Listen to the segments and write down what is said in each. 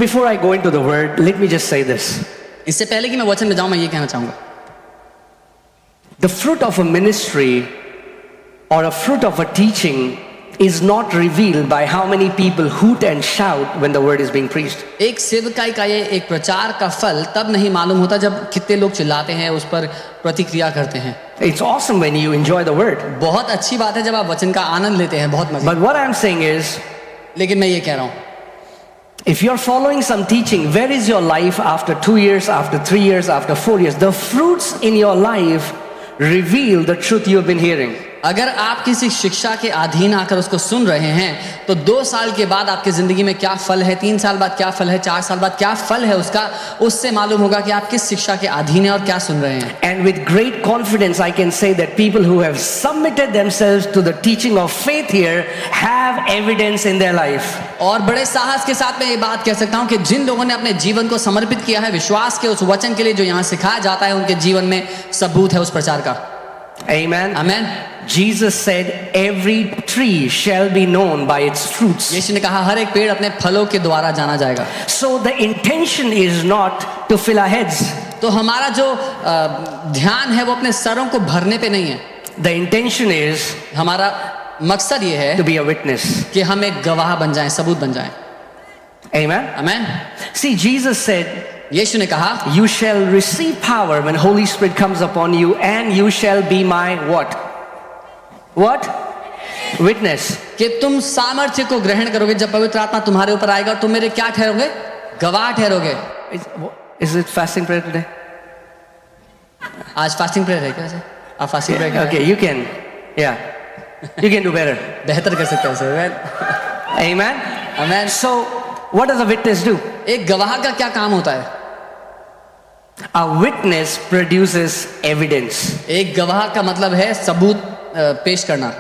before I go into the word, let me just say this. इससे पहले कि मैं वचन में जाऊं, मैं ये कहना चाहूंगा, The fruit of a ministry or a fruit of a teaching is not revealed by how many people hoot and shout when the word is being preached. एक सेवकाई का ये एक प्रचार का फल तब नहीं मालूम होता जब कितने लोग चिल्लाते हैं, उस पर प्रतिक्रिया करते हैं। It's awesome when you enjoy the word. बहुत अच्छी बात है जब आप वचन का आनंद लेते हैं, बहुत मजा। But what I'm saying is, लेकिन मैं ये कह रहा हूँ, if you're following some teaching, where is your life after 2 years, after 3 years, after 4 years? The fruits in your life reveal the truth you've been hearing. अगर आप किसी शिक्षा के अधीन आकर उसको सुन रहे हैं तो 2 साल के बाद आपकी जिंदगी में क्या फल है, 3 साल बाद क्या फल है, 4 साल बाद क्या फल है उसका, उससे मालूम होगा कि आप किस शिक्षा के अधीन हैं और क्या सुन रहे हैं। And with great confidence I can say that people who have submitted themselves to the teaching of faith here have evidence in their life. और बड़े साहस के साथ मैं ये बात कह सकता हूं कि जिन लोगों ने अपने जीवन को समर्पित किया है विश्वास के उस वचन के लिए जो यहाँ सिखाया जाता है, उनके जीवन में सबूत है उस प्रचार का। Amen. Amen. Jesus said every tree shall be known by its fruits. यीशु ने कहा हर एक पेड़ अपने फलों के द्वारा जाना जाएगा। So the intention is not to fill our heads. तो हमारा जो ध्यान है वो अपने सरों को भरने पे नहीं है। The intention is हमारा मकसद ये है to be a witness. कि हम एक गवाह बन जाएं, सबूत बन जाएं। Amen. Amen. See, Jesus said, यीशु ने कहा, you shall receive power when Holy Spirit comes upon you, and you shall be my what? What? Witness. कि तुम सामर्थ्य को ग्रहण करोगे जब पवित्र आत्मा तुम्हारे ऊपर आएगा और तुम मेरे क्या ठहरोगे? गवाह ठहरोगे। Is it fasting prayer today? आज फास्टिंग प्रेयर है क्या? आप fasting prayer Okay, you can. Yeah. You can do better. बेहतर कर सकते हैं sir. Amen. Amen. So, what does a witness do? एक गवाह का क्या काम होता है? A witness produces evidence. एक गवाह का मतलब है सबूत पेश करना।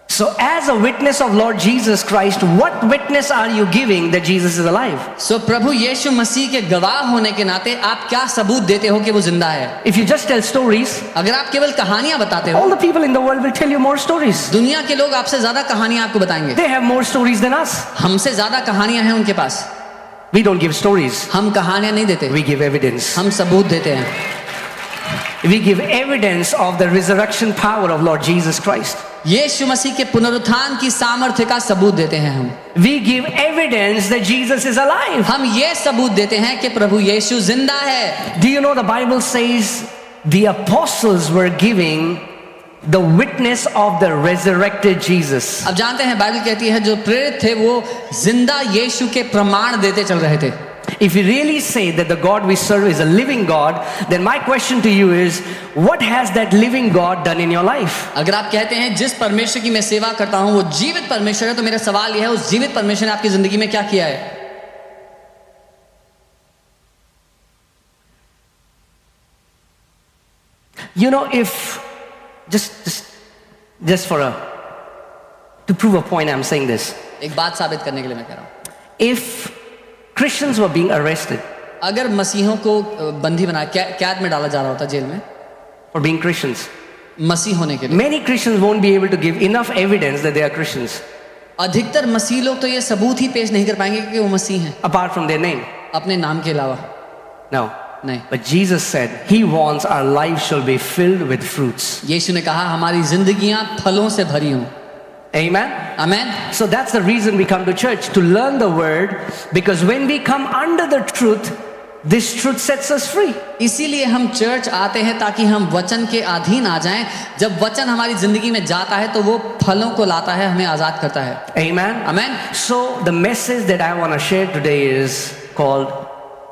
So as a witness of Lord Jesus Christ, what witness are you giving that Jesus is alive? So प्रभु यीशु मसीह के गवाह होने के नाते आप क्या सबूत देते हो कि वो जिंदा है? If you just tell stories, अगर आप केवल कहानियां बताते हो, all the people in the world will tell you more stories. दुनिया के लोग आपसे ज्यादा कहानियां आपको बताएंगे। They have more stories than us. हमसे ज्यादा कहानियां हैं उनके पास। We don't give stories. हम कहानियां नहीं देते, We give evidence. हम सबूत देते हैं। We give evidence of the resurrection power of Lord Jesus Christ. यीशु मसीह के पुनरुत्थान की सामर्थ्य का सबूत देते हैं हम। We give evidence that Jesus is alive. हम ये सबूत देते हैं कि प्रभु यीशु जिंदा है। Do you know the Bible says the apostles were giving the witness of the resurrected Jesus. अब जानते हैं बाइबल कहती है जो प्रेरित थे वो जिंदा यीशु के प्रमाण देते चल रहे थे। If you really say that the God we serve is a living God, then my question to you is, what has that living God done in your life? अगर आप कहते हैं जिस परमेश्वर की मैं सेवा करता हूं वो जीवित परमेश्वर है, तो मेरा सवाल यह है उस जीवित परमेश्वर ने आपकी जिंदगी में क्या किया है? You know, if just for to prove a point, I'm saying this. एक बात साबित करने के लिए मैं कह रहा हूं। If Christians were being arrested अगर मसीहों को बंदी बना कैद में डाला जा रहा होता जेल में for being Christians, मसीह होने के लिए, many Christians won't be able to give enough evidence that they are Christians अधिकतर मसीह लोग तो ये सबूत ही पेश नहीं कर पाएंगे कि वो मसीह हैं apart from their name. अपने नाम के अलावा। No. नहीं। But Jesus said He wants our life shall be filled with fruits. यीशु ने कहा हमारी जिंदगियां फलों से भरी हों। Amen. Amen. So that's the reason we come to church, to learn the word, because when we come under the truth, this truth sets us free. इसीलिए हम चर्च आते हैं ताकि हम वचन के अधीन आ जाएं। जब वचन हमारी जिंदगी में जाता है तो वो फलों को लाता है, हमें आजाद करता है। Amen. Amen. So the message that I want to share today is called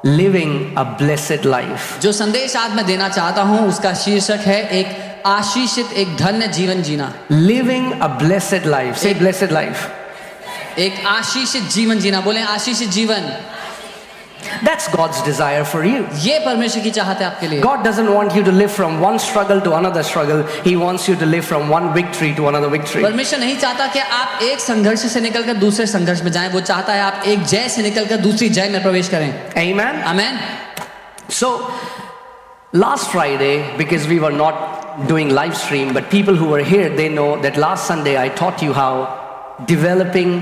living a blessed life. जो संदेश आज मैं देना चाहता हूं उसका शीर्षक है एक आशीषित, एक धन्य जीवन जीना। Living a blessed life. Say blessed life. एक आशीषित जीवन जीना। बोलें आशीषित जीवन। That's God's desire for you. ये परमेश्वर की चाहत है आपके लिए। God doesn't want you to live from one struggle to another struggle. He wants you to live from one victory to another victory. परमेश्वर नहीं चाहता कि आप एक संघर्ष से निकलकर दूसरे संघर्ष में जाएं, वो चाहता है आप एक जय से निकलकर दूसरी जय में प्रवेश करें। Amen. Amen. So last Friday, because we were not doing live stream, but people who were here, they know that last Sunday I taught you how developing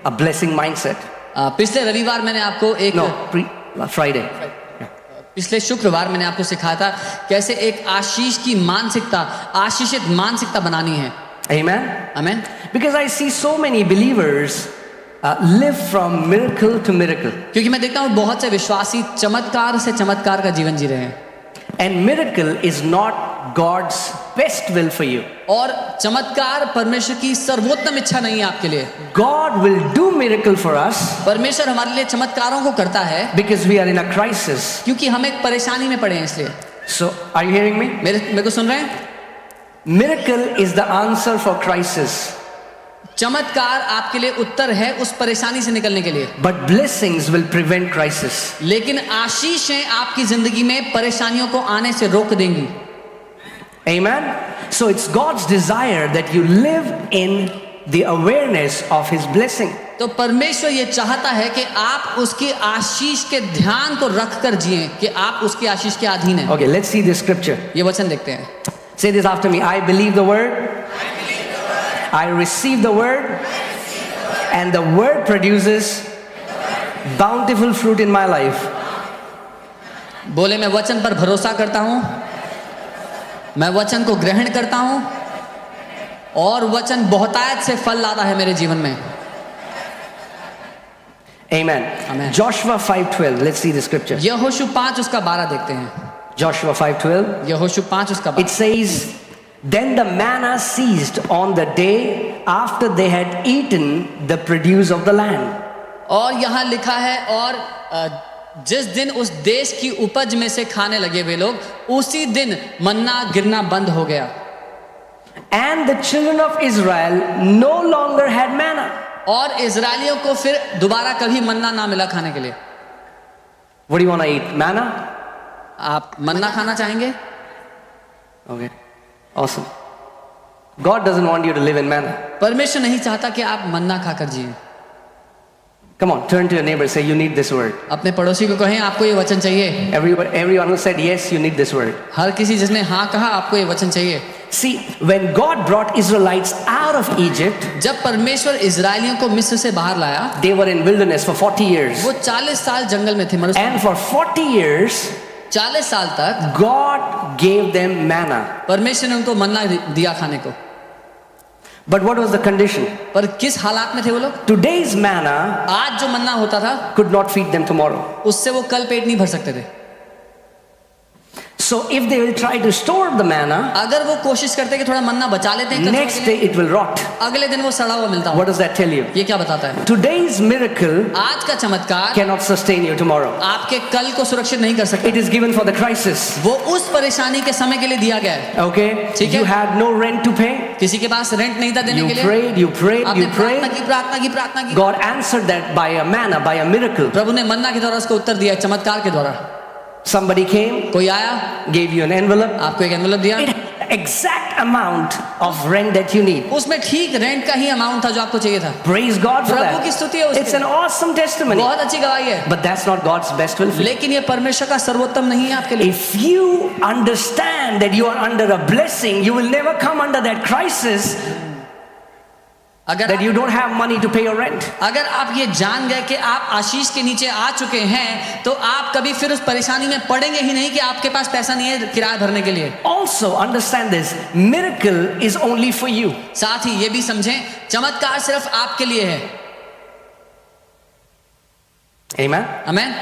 a blessing mindset. पिछले रविवार मैंने आपको एक No, Friday. पिछले शुक्रवार मैंने आपको सिखाया था कैसे एक आशीष की मानसिकता, आशीषित मानसिकता बनानी है। Amen. आमीन। Because I see so many believers live from miracle to miracle. क्योंकि मैं देखता हूँ बहुत से विश्वासी चमत्कार से चमत्कार का जीवन जी रहे हैं। And miracle is not God's best will for you. और चमत्कार परमेश्वर की सर्वोत्तम इच्छा नहीं है आपके लिए। God will do miracle for us परमेश्वर हमारे लिए चमत्कारों को करता है because we are in a crisis. क्योंकि हम एक परेशानी में पड़े हैं इसलिए। So, are you hearing me? मेरे को सुन रहे हैं? Miracle is the answer for crisis. चमत्कार आपके लिए उत्तर है उस परेशानी से निकलने के लिए। But blessings will prevent crisis. लेकिन आशीषें आपकी जिंदगी में परेशानियों को आने से रोक देंगी। Amen. So it's God's desire that you live in the awareness of His blessing. तो परमेश्वर ये चाहता है कि आप उसकी आशीष के ध्यान को रख कर जिए, कि आप उसकी आशीष के अधीन हैं। Okay, let's see this scripture. ये वचन देखते हैं। Say this after me. I believe the word. I receive the word. And the word produces bountiful fruit in my life. बोले मैं वचन पर भरोसा करता हूं, मैं वचन को ग्रहण करता हूं और वचन बहुतायत से फल लाता है मेरे जीवन में। Amen. Amen. Joshua 5:12. Let's see the scripture. यहोशू 5 उसका 12 देखते हैं। Joshua 5:12. यहोशू 5 उसका 12। It says, then the manna ceased on the day after they had eaten the produce of the land. और यहाँ लिखा है और जिस दिन उस देश की उपज में से खाने लगे वे लोग, उसी दिन मन्ना गिरना बंद हो गया। And the children of Israel no longer had manna. और इजरायलियों को फिर दोबारा कभी मन्ना ना मिला खाने के लिए। What do you want to eat? Manna? आप मन्ना खाना चाहेंगे? Okay. Awesome. God doesn't want you to live in manna. परमेश्वर नहीं चाहता कि आप मन्ना खाकर जिए। Come on, turn to your neighbor, say you need this word. अपने पड़ोसी को कहें आपको ये वचन चाहिए। Everyone who said yes, you need this word. हर किसी जिसने हाँ कहा आपको ये वचन चाहिए। See, when God brought Israelites out of Egypt, जब परमेश्वर इजरायलियों को मिस्र से बाहर लाया, they were in wilderness for 40 years. वो 40 साल जंगल में थे। And for 40 years, 40 साल तक God gave them manna. परमेश्वर ने उनको मन्ना दिया खाने को। But what was the condition? पर किस हालात में थे वो लोग? Today's manna आज जो मन्ना होता था could not feed them tomorrow. उससे वो कल पेट नहीं भर सकते थे। So if they will try to store the manna, अगर वो कोशिश करते कि थोड़ा मन्ना बचा लेते हैं next day it will rot. अगले दिन वो सड़ा हुआ मिलता What है। does that tell you? ये क्या बताता है? Today's miracle आज का चमत्कार cannot sustain you tomorrow. आपके कल को सुरक्षित नहीं कर सकता। It is given for the crisis. वो उस परेशानी के समय के लिए दिया गया है। Okay? ठीक है। You had no rent to pay. किसी के पास रेंट नहीं था देने You के लिए। prayed, you prayed, आपने you प्रार्थना prayed. की प्रार्थना की प्रार्थना की। God answered that by a manna, by a miracle. प्रभु ने मन्ना के द्वारा उसको उत्तर दिया, चमत्कार के द्वारा। Somebody came, कोई आया, gave you an envelope. आपको एक एनवेलप दिया, Exact amount of rent that you need. उसमें ठीक रेंट का ही अमाउंट था जो आपको चाहिए था। Praise God for प्रभु की that. स्तुति है उसके It's an awesome testimony. बहुत अच्छी गवाही है। But that's not God's best will for you. लेकिन ये परमेश्वर का सर्वोत्तम नहीं है आपके लिए। If you understand that you are under a blessing, you will never come under that crisis अगर that you don't have money to pay your rent. अगर आप ये जान गए कि आप आशीष के नीचे आ चुके हैं, तो आप कभी फिर उस परेशानी में पड़ेंगे ही नहीं कि आपके पास पैसा नहीं है किराया भरने के लिए। Also understand this, miracle is only for you. साथ ही ये भी समझें, चमत्कार सिर्फ आपके लिए है। Amen. आमीन।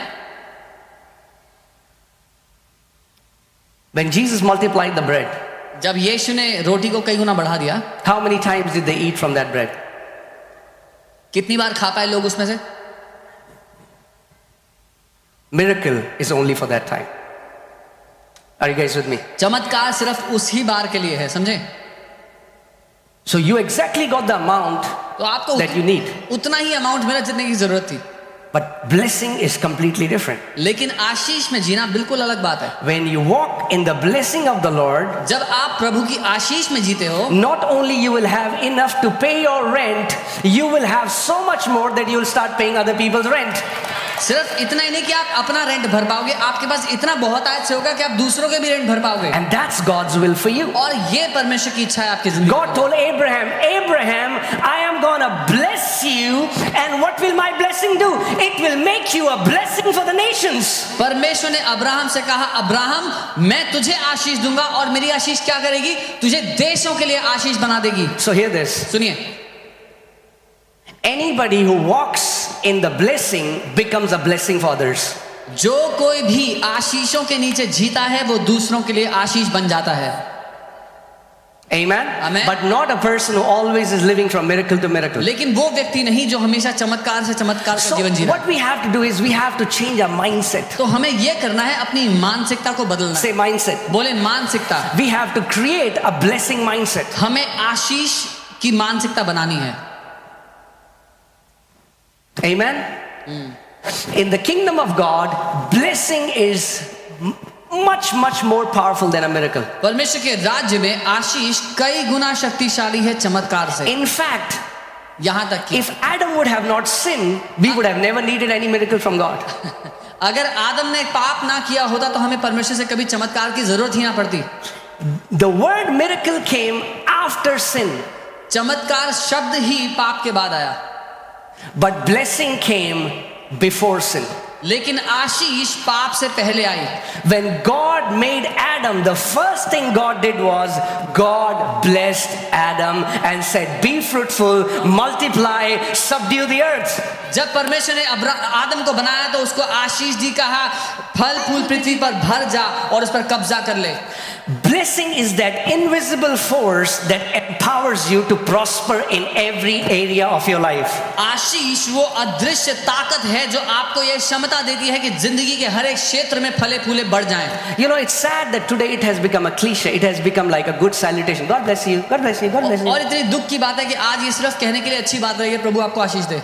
When Jesus multiplied the bread, जब यीशु ने रोटी को कई गुना बढ़ा दिया, how many times did they eat from that bread? कितनी बार खा पाए लोग उसमें से? Miracle is only for that time. Are you guys with me? चमत्कार सिर्फ उसी बार के लिए है, समझे? So you exactly got the amount तो आपको that you need. उतना ही अमाउंट मिला जितने की जरूरत थी। But blessing is completely different. लेकिन आशीष में जीना बिल्कुल अलग बात है। When you walk in the blessing of the Lord, जब आप प्रभु की आशीष में जीते हो, not only you will have enough to pay your rent, you will have so much more that you will start paying other people's rent. सिर्फ इतना ही नहीं कि आप अपना रेंट भर पाओगे, आपके पास इतना बहुत आय से होगा कि आप दूसरों के भी रेंट भर पाओगे। And that's God's will for you. और ये परमेश्वर की इच्छा है आपकी जिंदगी God में। told Abraham, Abraham, I am gonna bless you, and what will my blessing do? It will make you a blessing for the nations. परमेश्वर ने अब्राहम से कहा, अब्राहम मैं तुझे आशीष दूंगा और मेरी आशीष क्या करेगी? तुझे देशों के लिए आशीष बना देगी। So hear this. सुनिए, Anybody who walks in the blessing becomes a blessing for others. जो कोई भी आशीषों के नीचे जीता है वो दूसरों के लिए आशीष बन जाता है। Amen? Amen. But not a person who always is living from miracle to miracle. लेकिन वो व्यक्ति नहीं जो हमेशा चमत्कार से चमत्कार का So जीवन जी रहा what we have to do is we have to change our mindset. तो हमें ये करना है, अपनी मानसिकता को बदलना है। Say mindset. बोले मानसिकता। We have to create a blessing mindset. हमें आशीष की मानसिकता बनानी है। Amen? In the kingdom of God, blessing is much more powerful than a miracle. परमेश्वर के राज्य में आशीष कई गुना शक्तिशाली है चमत्कार से। In fact, यहाँ तक कि if Adam would have not sinned, we would have never needed any miracle from God. अगर आदम ने पाप ना किया होता तो हमें परमेश्वर से कभी चमत्कार की जरूरत ही ना पड़ती। The word miracle came after sin, चमत्कार शब्द ही पाप के बाद आया, but blessing came before sin. लेकिन आशीष पाप से पहले आई। When God made Adam, the first thing God did was God blessed Adam and said, be fruitful, multiply, subdue the earth. जब परमेश्वर ने आदम को बनाया तो उसको आशीष दी, कहा फल फूल पृथ्वी पर भर जा और उस पर कब्जा कर ले। Blessing is that invisible force that empowers you to prosper in every area of your life. आशीष वो अदृश्य ताकत है जो आपको ये क्षमता देती है कि जिंदगी के हर एक क्षेत्र में फले फूले बढ़ जाएं। You know, it's sad that today it has become a cliche. It has become like a good salutation. God bless you. God bless you. God bless you. और इतनी दुख की बात है कि आज ये सिर्फ कहने के लिए अच्छी बात रही है, प्रभु आपको आशीष दे।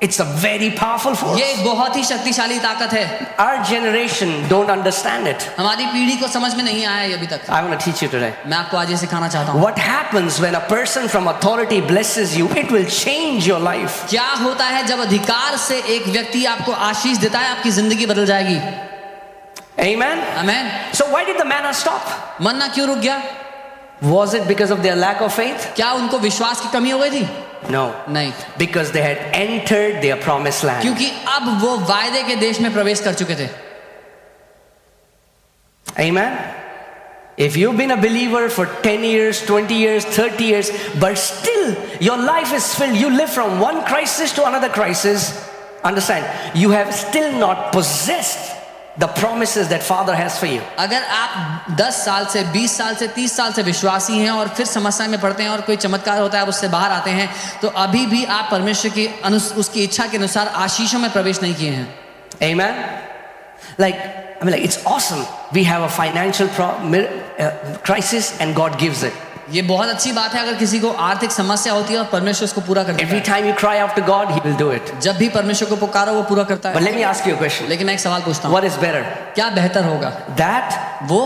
It's a very powerful force. ये एक बहुत ही शक्तिशाली ताकत है। Our generation don't understand it. हमारी पीढ़ी को समझ में नहीं आया है अभी तक। I want to teach you today. मैं आपको आज ये सिखाना चाहता हूँ। What happens when a person from authority blesses you? It will change your life. क्या होता है जब अधिकार से एक व्यक्ति आपको आशीष देता है? आपकी जिंदगी बदल जाएगी। Amen? Amen. So why did the manna stop? मन्ना क्यों रुक गया? Was it because of their lack of faith? क्या उनको विश्वास की कमी हो गई थी? No. नहीं, Because they had entered their promised land. क्योंकि अब वो वायदे के देश में प्रवेश कर चुके थे। Amen? If you've been a believer for 10 years, 20 years, 30 years, but still your life is filled, you live from one crisis to another crisis, understand, you have still not possessed the promises that Father has for you. अगर आप 10 साल से 20 साल से 30 साल से विश्वासी हैं और फिर समस्या में पड़ते हैं और कोई चमत्कार होता है, आप उससे बाहर आते हैं, तो अभी भी आप परमेश्वर की उसकी इच्छा के अनुसार आशीषों में प्रवेश नहीं किए हैं। Amen? Like it's awesome. We have a financial crisis and God gives it. ये बहुत अच्छी बात है अगर किसी को आर्थिक समस्या होती है और परमेश्वर उसको पूरा करता Every है। time you cry out to God, He will do it. जब भी परमेश्वर को पुकारो वो पूरा करता But है। let me ask you a question. लेकिन मैं एक सवाल पूछता हूँ, What is better? क्या बेहतर होगा, That वो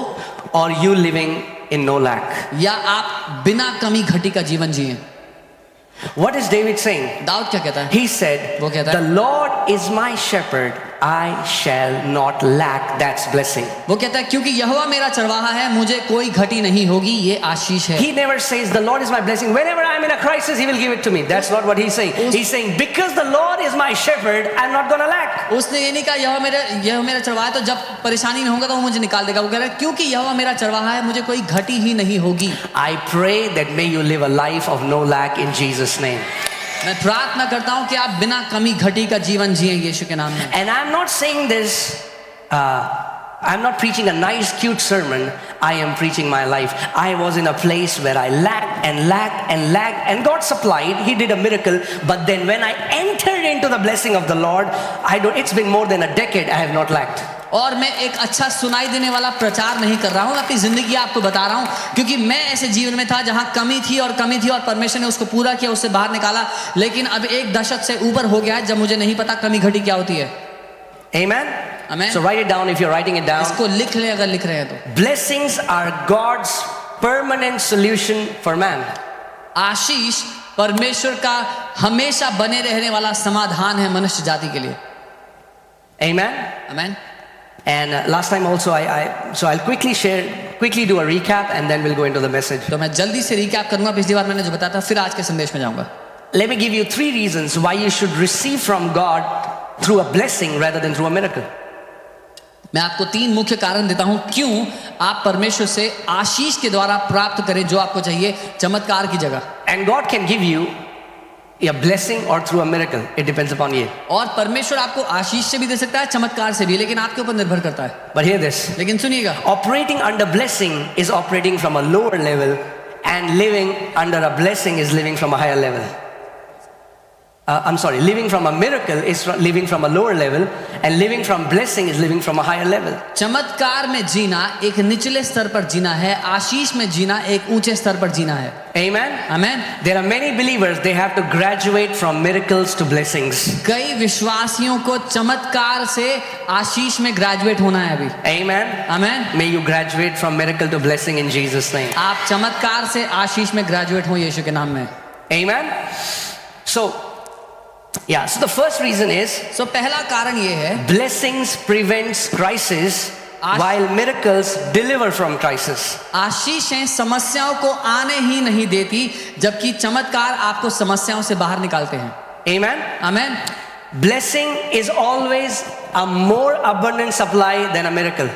or you living in no lack? या आप बिना कमी घटी का जीवन जिए? What is David saying? Dawood क्या कहता है? He said, वो कहता the है, Lord is my shepherd, I shall not lack. That's blessing. वो कहता है क्योंकि यहोवा मेरा चरवाहा है, मुझे कोई घटी नहीं होगी, ये आशीष है। He never says the Lord is my blessing. Whenever I'm in a crisis, He will give it to me. That's not what He's saying. He's saying because the Lord is my shepherd, I'm not gonna lack. उसने ये नहीं कहा यहोवा मेरा चरवाहा है तो जब परेशानी में होगा तो वो मुझे निकाल देगा। वो कह रहा है क्योंकि यहोवा मेरा चरवाहा है, मुझे कोई घटी ही नहीं होगी। I pray that may you live a life of no lack in Jesus' name. मैं प्रार्थना करता हूँ कि आप बिना कमी घटी का जीवन जिए यीशु के नाम में। And I'm not saying this, I'm not preaching a nice cute sermon. I am preaching my life. I was in a place where I lacked and God supplied. He did a miracle. But then when I entered into the blessing of the Lord, it's been more than a decade I have not lacked. और मैं एक अच्छा सुनाई देने वाला प्रचार नहीं कर रहा हूँ, अपनी जिंदगी आपको बता रहा हूँ, क्योंकि मैं ऐसे जीवन में था जहाँ कमी थी और परमेश्वर ने उसको पूरा किया, उससे बाहर निकाला। लेकिन अब एक दशक से ऊपर हो गया है जब मुझे नहीं पता कमी घटी क्या होती है। Amen? Amen. So write it down if you're writing it down. इसको लिख ले अगर लिख रहे हैं तो। Blessings are God's permanent solution for man. आशीष परमेश्वर का हमेशा बने रहने वाला समाधान है मनुष्य जाति के लिए। Amen. Amen. And last time also, so I'll quickly do a recap, and then we'll go into the message. तो मैं जल्दी से रिकैप करूंगा, पिछली बार मैंने जो बताया था, फिर आज के संदेश में जाऊंगा। Let me give you 3 reasons why you should receive from God through a blessing rather than through a miracle. मैं आपको 3 मुख्य कारण देता हूं क्यों आप परमेश्वर से आशीष के द्वारा प्राप्त करें जो आपको चाहिए, चमत्कार की जगह। And God can give you a blessing or through a miracle. It depends upon you. और परमेश्वर आपको आशीष से भी दे सकता है, चमत्कार से भी, लेकिन आपके ऊपर निर्भर करता है। But hear this. लेकिन सुनिएगा, Operating under blessing is operating from a lower level, and living under a blessing is living from a higher level. Living from a miracle is living from a lower level, and living from blessing is living from a higher level. चमत्कार में जीना एक निचले स्तर पर जीना है, आशीष में जीना एक ऊंचे स्तर पर जीना है। Amen. Amen. There are many believers, they have to graduate from miracles to blessings. कई विश्वासियों को चमत्कार से आशीष में ग्रेजुएट होना है अभी। Amen. Amen. May you graduate from miracle to blessing in Jesus' name. आप चमत्कार से आशीष में ग्रेजुएट हो यीशु के नाम में। Amen. So the first reason is पहला कारण ये है, blessings prevents crisis while miracles deliver from crisis. आशीषें समस्याओं को आने ही नहीं देती, जबकि चमत्कार आपको समस्याओं से बाहर निकालते हैं। Amen. Amen. Blessing is always a more abundant supply than a miracle.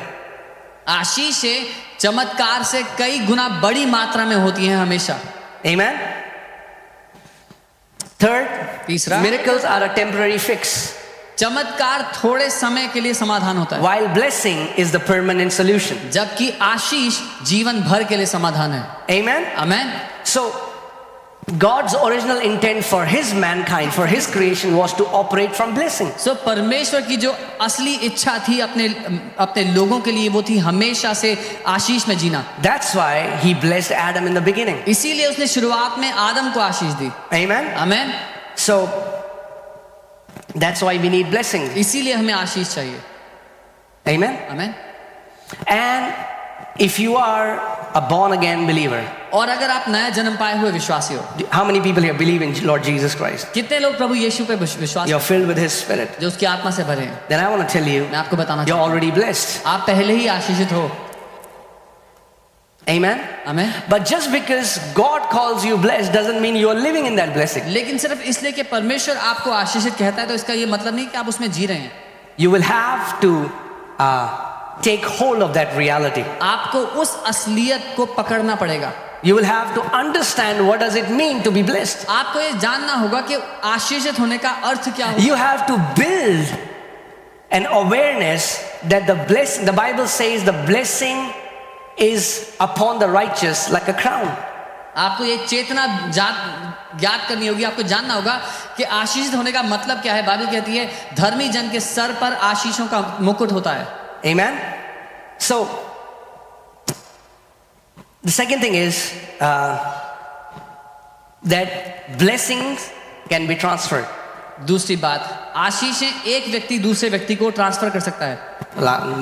आशीषें चमत्कार से कई गुना बड़ी मात्रा में होती हैं हमेशा। Amen. Third, तीसरा, miracles are a temporary fix, चमत्कार थोड़े समय के लिए समाधान होता है, while blessing is the permanent solution. जबकि आशीष जीवन भर के लिए समाधान है। Amen. Amen. So God's original intent for his mankind, for his creation, was to operate from blessing. परमेश्वर की जो असली इच्छा थी अपने लोगों के लिए, वो थी हमेशा से आशीष में जीना। That's why he blessed Adam in the beginning. इसीलिए उसने शुरुआत में आदम को आशीष दी। Amen. Amen. So that's why we need blessing. इसीलिए हमें आशीष चाहिए। Amen. Amen. And if you are a born again believer, और अगर आप नया जन्म पाए हुए विश्वासी हो, how many people here believe in Lord Jesus Christ? कितने लोग प्रभु यीशु पे विश्वास, You're filled with his spirit. जो उसकी आत्मा से भरे हैं? Then I want to tell you, मैं आपको बताना you're चाहता हूं, already blessed. आप पहले ही आशीषित हो। Amen. Amen. But just because God calls you blessed doesn't mean you're living in that blessing. लेकिन सिर्फ इसलिए कि परमेश्वर आपको आशीषित कहता है तो इसका ये मतलब नहीं कि आप उसमें जी रहे हैं। You will have to take hold of that reality. आपको उस असलियत को पकड़ना पड़ेगा। You will have to understand what does it mean to be blessed. आपको ये जानना होगा कि आशीषित होने का अर्थ क्या होगा। You have to build an awareness that the Bible says the blessing is upon the righteous like a crown. आपको ये चेतना ज्ञात करनी होगी, आपको जानना होगा कि आशीषित होने का मतलब क्या है। बाइबल कहती है धर्मी जन के सर पर आशीषों का मुकुट होता है। Amen. So the second thing is that blessings can be transferred. दूसरी बात, आशीषें एक व्यक्ति दूसरे व्यक्ति को ट्रांसफर कर सकता है।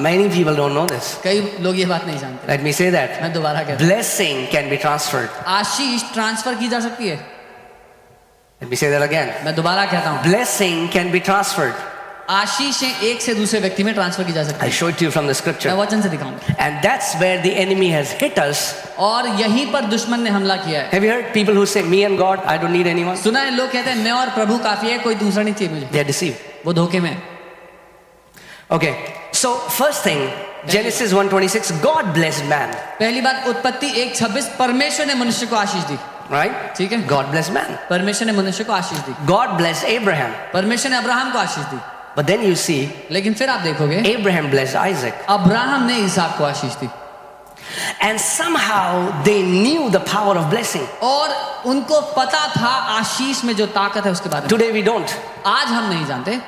Many people don't know this. कई लोग ये बात नहीं जानते। Let me say that. मैं दोबारा कहता हूं, Blessing can be transferred. Ashish transfer की जा सकती है। Let me say that again. मैं दोबारा कहता हूँ, Blessing can be transferred. आशीषें एक से दूसरे व्यक्ति में ट्रांसफर की जा सकती I'll है। show it to you from the मैं scripture. वचन से दिखाऊंगा। And that's where the enemy has hit us. और यहीं पर दुश्मन ने हमला किया है। Have you heard people who say, me and God, I don't need anyone? सुना है लोग कहते हैं मैं और प्रभु काफी है, कोई दूसरा नहीं चाहिए मुझे। They're deceived. वो धोखे में। Okay, so first thing, Genesis 1:26, God blessed man, पहली बात, उत्पत्ति 1:26, परमेश्वर ने मनुष्य को आशीष दी। right? ठीक है, God blessed man. परमेश्वर ने मनुष्य को आशीष दी। God blessed Abraham. परमेश्वर ने अब्राहम को आशीष दी। But then you see, लेकिन फिर आप देखोगे Abraham blessed Isaac. अब्राहम ने इसहाक को आशीष दी। And somehow they knew the power of blessing. और उनको पता था आशीष में जो ताकत है उसके बारे में। Today we don't. आज हम नहीं जानते।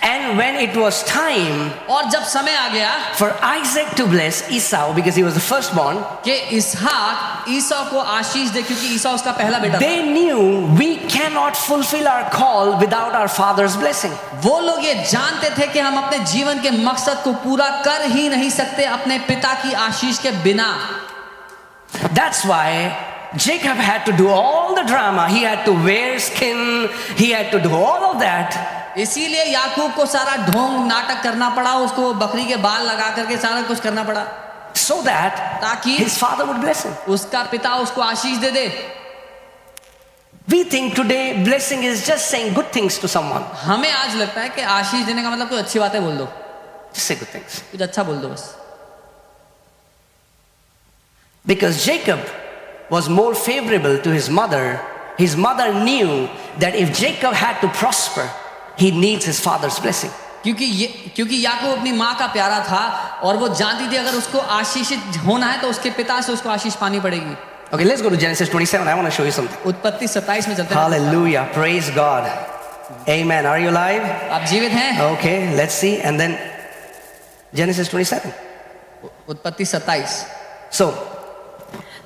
And when it was time और जब समय आ गया for Isaac to bless Esau, because he was the firstborn, कि इसहाक ईसा को आशीष दे क्योंकि ईसा उसका पहला बेटा था। they knew we cannot fulfill our call without our father's blessing. वो लोग ये जानते थे कि हम अपने जीवन के मकसद को पूरा कर ही नहीं सकते अपने पिता की आशीष के बिना। That's why Jacob had to do all the drama. He had to wear skin. He had to do all of that इसीलिए याकूब को सारा ढोंग नाटक करना पड़ा, उसको बकरी के बाल लगा करके सारा कुछ करना पड़ा, so that ताकि his father would bless him. उसका पिता उसको आशीष दे दे। We think today blessing is just saying good things to someone. हमें आज लगता है कि आशीष देने का मतलब कोई अच्छी बातें बोल दो, Just say good things. कुछ अच्छा बोल दो बस। Because Jacob was more favorable to his mother knew that if Jacob had to prosper, he needs his father's blessing. क्योंकि याकूब अपनी माँ का प्यारा था और वो जानती थी अगर उसको आशीषित होना है तो उसके पिता से उसको आशीष पानी पड़ेगी। Okay, let's go to Genesis 27. I want to show you something. उत्पत्ति 27 में चलते हैं। Hallelujah. Praise God. Amen. Are you alive? आप जीवित हैं? Okay, let's see. And then Genesis 27. उत्पत्ति 27। So,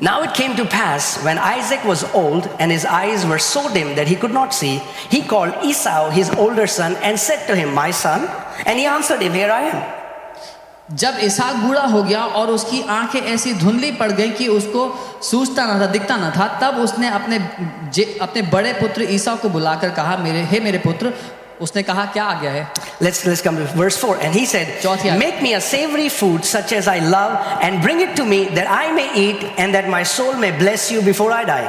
now it came to pass when Isaac was old and his eyes were so dim that he could not see, he called Esau, his older son, and said to him, "My son." And he answered him, "Here I am." जब इसहाक बूढ़ा हो गया और उसकी आंखें ऐसी धुंधली पड़ गई कि उसको सूझता न था, दिखता न था, तब उसने अपने बड़े पुत्र ईसा को बुलाकर कहा, मेरे पुत्र। उसने कहा, क्या आ गया है? Let's come to verse 4. And he said, चौथी आयत। "Make me a savory food such as I love and bring it to me that I may eat and that my soul may bless you before I die."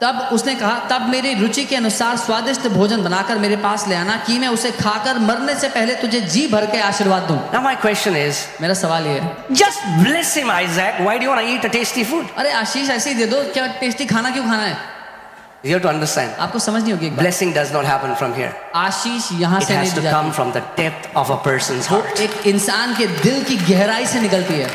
तब उसने कहा, तब मेरी रुचि के अनुसार स्वादिष्ट भोजन बनाकर मेरे पास ले आना कि मैं उसे खाकर मरने से पहले तुझे जी भर के आशीर्वाद दूं। Now my question is, मेरा सवाल ये है, just bless him, Isaac. Why do you want to eat a tasty food? अरे आशीष ऐसे ही दे दो, क्या टेस्टी खाना क्यों खाना है? You have to understand. आपको समझनी होगी एक बात। Blessing does not happen from here. आशीष यहाँ It से has नहीं to दी come जाती, from the depth of a person's वो heart. एक इंसान के दिल की गहराई से निकलती है।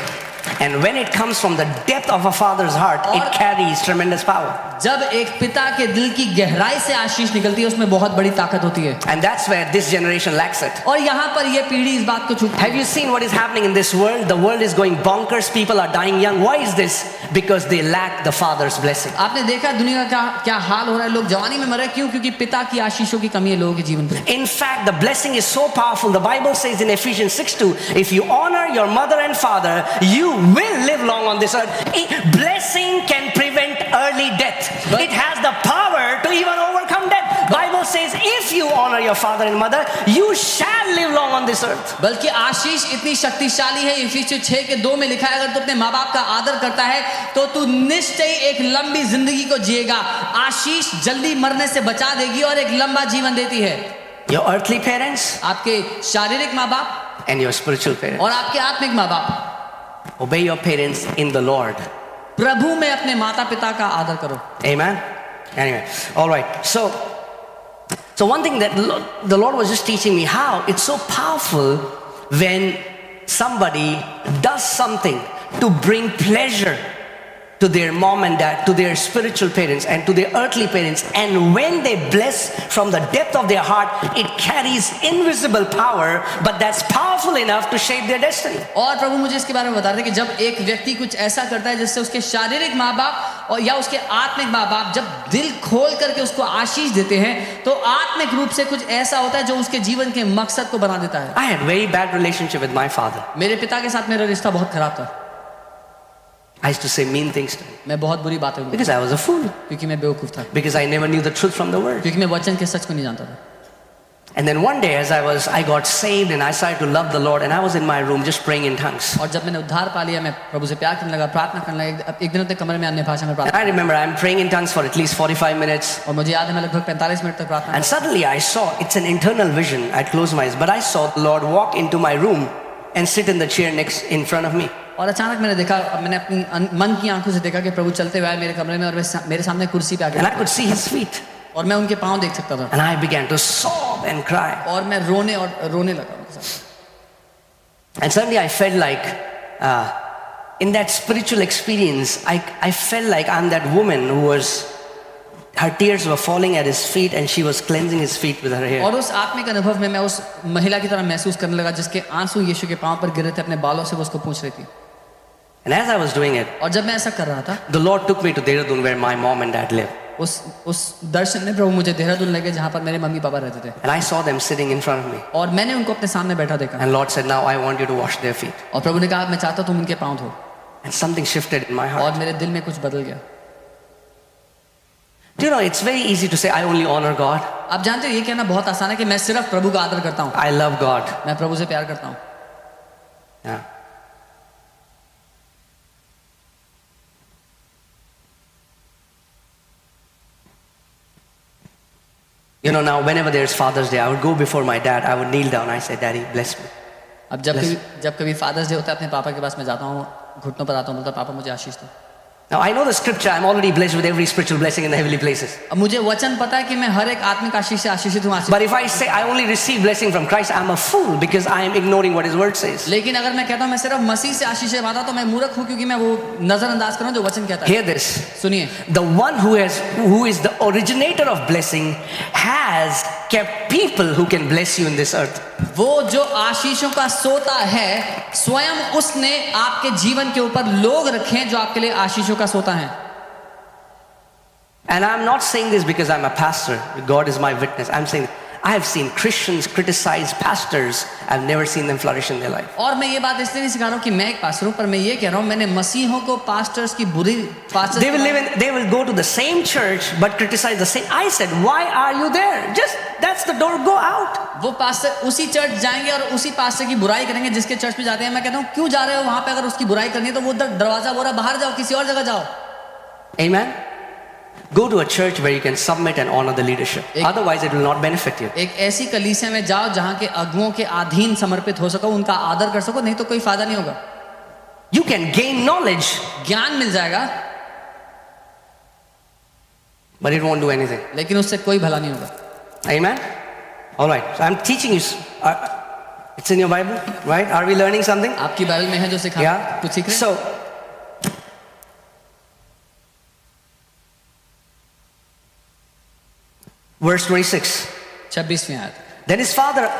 And when it comes from the depth of a father's heart, it carries tremendous power. जब एक पिता के दिल की गहराई से आशीष निकलती है, उसमें बहुत बड़ी ताकत होती है। And that's where this generation lacks it. और यहाँ पर ये पीढ़ी इस बात को चूकती है। Have you seen what is happening in this world? The world is going bonkers. People are dying young. Why is this? Because they lack the father's blessing. आपने देखा दुनिया का क्या हाल हो रहा है, लोग जवानी में मर रहे हैं, क्यों? क्योंकि पिता की आशीषों की कमी है लोगों के जीवन में। In fact, the blessing is so powerful. The Bible says in Ephesians 6:2, if you honor your mother and father, you will live long on this earth. Blessing can prevent early death. It has the power to even overcome death. Bible says if you honor your father and mother, you shall live long on this earth. बल्कि आशीष इतनी शक्तिशाली है, इफिसियों 6:2 में लिखा है, अगर तू अपने माँ बाप का आदर करता है तो तू निश्चय एक लंबी जिंदगी को जिएगा। आशीष जल्दी मरने से बचा देगी और एक लंबा जीवन देती है। Your earthly parents आपके शारीरिक माँ बाप and your spiritual parents. और आपके आत्मिक माँ बाप। Obey your parents in the Lord. प्रभु में अपने माता पिता का आदर करो। Amen. Anyway, all right. So one thing that the Lord was just teaching me, how it's so powerful when somebody does something to bring pleasure to their mom and dad, to their spiritual parents and to their earthly parents, and when they bless from the depth of their heart, it carries invisible power, but that's powerful enough to shape their destiny. और प्रभु मुझे इसके बारे में बता रहे थे कि जब एक व्यक्ति कुछ ऐसा करता है जिससे उसके शारीरिक माँ बाप और या उसके आत्मिक माँ बाप जब दिल खोल करके उसको आशीष देते हैं, तो आत्मिक रूप से कुछ ऐसा होता है जो उसके जीवन के मकसद को बना देता है। I had very bad relationship with my father. मेरे पिता के साथ मेरा रिश्ता बहुत खराब था। I used to say mean things to him मैं बहुत बुरी बातें बोलता because I was a fool, क्योंकि मैं बेवकूफ था, because I never knew the truth from the word. क्योंकि मैं वचन के सच को नहीं जानता था। And then one day as I got saved and I started to love the Lord, and I was in my room just praying in tongues. और जब मैंने उद्धार पा लिया, मैं प्रभु से प्यार करने लगा, प्रार्थना करने लगा। एक दिन अपने कमरे में अन्य भाषा में And प्रार्थना, I remember I'm praying in tongues for at least 45 minutes. और मुझे याद है मैं लगभग 45 मिनट तक प्रार्थना And suddenly I saw, it's an internal vision. I closed my eyes, but I saw the Lord walk into my room and sit in the chair in front of me. और अचानक मैंने देखा, मैंने अपनी मन की आंखों से देखा कि प्रभु चलते हुए आए मेरे कमरे में और मेरे सामने कुर्सी पे And I आके, could see his feet. और मैं उनके पाँव देख सकता था, And I began to sob and cry. और मैं रोने लगा उनके साथ। And suddenly I felt like, in that spiritual experience, I felt like I'm that woman who was, her tears were falling at his feet and she was cleansing his feet with her hair. और उस आत्मिक अनुभव में मैं उस महिला की तरह महसूस करने लगा जिसके आंसू यीशु के पाँव पर गिरे थे, अपने बालों से वो उसको पूछ रही थी। And as I was doing it, और जब मैं ऐसा कर रहा था, the Lord took me to Dehradun where my mom and dad live. उस दर्शन में प्रभु मुझे देहरादून ले गए जहाँ पर मेरे मम्मी पापा रहते थे, And I saw them sitting in front of me. और मैंने उनको अपने सामने बैठा देखा। And Lord said, now I want you to wash their feet. और प्रभु ने कहा, मैं चाहता हूँ तुम उनके पाँव धो। And something shifted in my और heart. मेरे दिल में कुछ बदल गया। Do you know, it's very easy to say, I only honor God. आप जानते हो ये कहना बहुत आसान है कि मैं सिर्फ प्रभु का आदर करता हूँ, I love God. मैं प्रभु से प्यार करता हूँ. Yeah. You know, now whenever there's Father's Day, I would go before my dad, I would kneel down, I say, Daddy, bless me. अब जब कभी फादर्स डे होता है अपने पापा के पास मैं जाता हूँ, घुटनों पर आता हूँ, बोलता पापा मुझे आशीष दो. Now I know the scripture, I'm already blessed with every spiritual blessing in the heavenly places. अब मुझे वचन पता है कि मैं हर एक आत्मिक आशीष से आशीषित हूँ. But if I say I only receive blessing from Christ, I'm a fool because I am ignoring what His word says. लेकिन अगर मैं कहता हूँ मैं सिर्फ मसीह से आशीष पाता तो मैं मूर्ख हूँ, क्योंकि मैं वो नजरअंदाज कर रहा हूँ जो वचन कहता है. Hear this. सुनिए, The one who is the originator of blessing has kept people who can bless you in this earth. वो जो आशीषों का सोता है स्वयं उसने आपके जीवन के ऊपर लोग रखे हैं जो आपके लिए आशीषों का सोता है. And I'm not saying this because I'm a pastor. God is my witness. I'm saying I have seen Christians criticize pastors. I've never seen them flourish in their life. और मैं ये बात इसलिए नहीं सिखा रहा हूँ कि मैं एक पास्टर हूँ, पर मैं ये कह रहा हूँ मैंने मसीहों को पास्टर्स की बुरी They will go to the same church but criticize the same. I said, why are you there? Just that's the door. Go out. वो पास्टर उसी चर्च जाएंगे और उसी पास्टर की बुराई करेंगे जिसके चर्च में जाते हैं. मैं कहता हूँ क्यों जा रहे हो वहां पे? अगर उसकी बुराई करनी है तो वो दरवाजा बोला बाहर जाओ, किसी और जगह जाओ. Amen. Go to a church where you can submit and honor the leadership. Otherwise, it will not benefit you. एक ऐसी कलीसिया में जाओ जहाँ के अगुओं के अधीन समर्पित हो सको, उनका आदर कर सको, नहीं तो कोई फायदा नहीं होगा. You can gain knowledge, ज्ञान मिल जाएगा but it won't do anything. लेकिन उससे कोई भला नहीं होगा. Amen. All right. So I'm teaching you. It's in your Bible, right? Are we learning something? आपकी बाइबल में है जो सिखा. Yeah. कुछ सीख रहे हैं? So, verse 26. 26वीं आयत. Then his father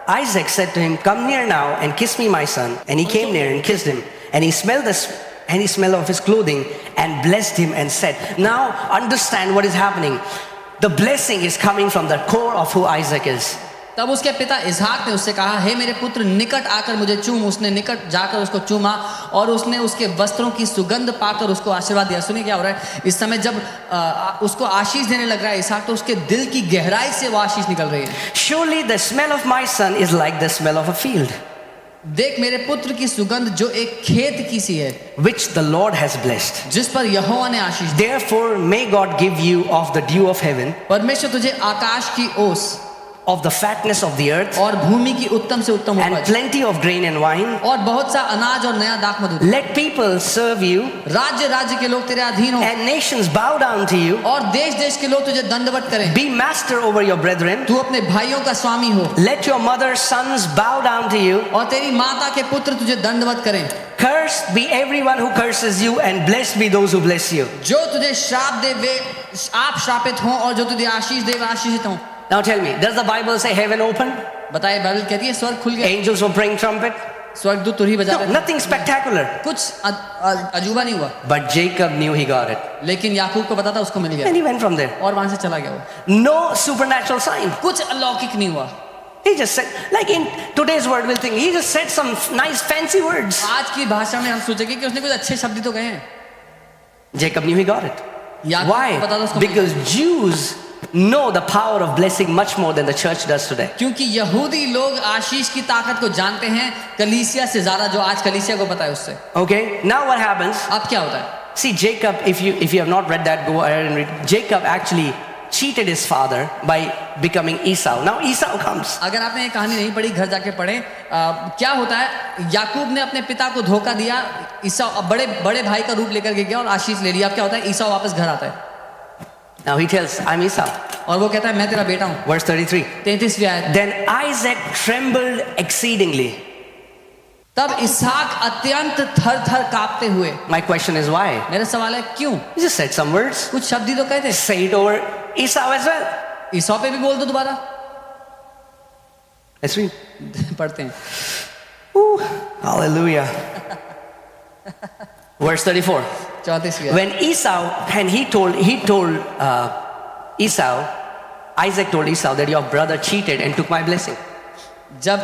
Isaac said to him, "Come near now and kiss me, my son." And he came near and kissed him. And he smelled of his clothing and blessed him and said, "Now understand what is happening. The blessing is coming from the core of who Isaac is." तब उसके पिता इसहाक ने उससे कहा, हे मेरे पुत्र निकट आकर मुझे चूम. उसने निकट जाकर उसको चूमा और उसने उसके वस्त्रों की सुगंध पाकर उसको आशीर्वाद दिया. सुनिए क्या हो रहा है. इस समय जब उसको आशीष देने लग रहा है इसहाक, तो उसके दिल की गहराई से वो आशीष निकल रही है. Surely the smell of my son is like the smell of a field, देख मेरे पुत्र की सुगंध जो एक खेत की सी है, which the Lord has blessed. जिस पर यहोवा ने आशीष दी. Therefore may God give you of the dew of heaven, परमेश्वर तुझे आकाश की ओस of the fatness of the earth, और भूमि की उत्तम से उत्तम and उपज plenty of grain and wine. और बहुत सा अनाज और नया दाख मधु. Let people serve you, राज्य राज्य के लोग तेरे अधीन हो and nations bow down to you. और देश देश के लोग तुझे दंडवत करें. Be master over your brethren. तू अपने भाइयों का स्वामी हो Let your mother's sons bow down to you. और तेरी माता के पुत्र तुझे दंडवत करें. Cursed be everyone who curses you, and blessed be those who bless you. जो तुझे श्राप दे वे आप श्रापित हों और जो तुझे आशीष दे वे आशीषित हों. Now tell me, does the Bible say heaven opened? बताइए बाइबल कहती है स्वर्ग खुल गया. Angels were praying trumpet? स्वर्गदूत तुरही बजा No, रहे थे. nothing spectacular. कुछ अजूबा नहीं हुआ. But Jacob knew he got it. लेकिन याकूब को पता था उसको मिल गया And he went from there. और वहां से चला गया वो. No supernatural sign. कुछ अलौकिक नहीं हुआ. He just said, like in today's word, we'll think, he just said some nice fancy words. आज की भाषा में हम सोचेंगे कि उसने कुछ अच्छे शब्द तो कहे हैं. Jacob knew he got it. याकूब को पता था Why? उसको मिल गया. Because Jews know the power of blessing much more than the church does today. क्योंकि यहूदी लोग आशीष की ताकत को जानते हैं कलीसिया से ज्यादा, जो आज कलीसिया को पता है उससे. Okay, now what happens? अब क्या होता है? See, Jacob, if you have not read that, go ahead and read. Jacob actually cheated his father by becoming Esau. Now Esau comes. अगर आपने ये कहानी नहीं पढ़ी घर जाके पढ़े. क्या होता है, याकूब ने अपने पिता को धोखा दिया, ईसा बड़े बड़े भाई का रूप लेकर के गया और आशीष ले लिया. अब क्या होता है, ईसा वापस घर आता है. Now he tells, I'm Esau. और वो कहता है मैं तेरा बेटा हूं. Verse 33. 33वीं आयत. Then Isaac trembled exceedingly. तब इसहाक अत्यंत थर थर कांपते हुए. My question is why? मेरा सवाल है क्यों? He just said some words. कुछ शब्द ही तो कहे थे. Say it over Esau as well. ईसा पे भी बोल दो दोबारा. Let's read. पढ़ते हैं. Ooh, hallelujah. Verse 34. 34वीं आयत. When Esau, and he told Esau, Isaac told Esau that your brother cheated and took my blessing. जब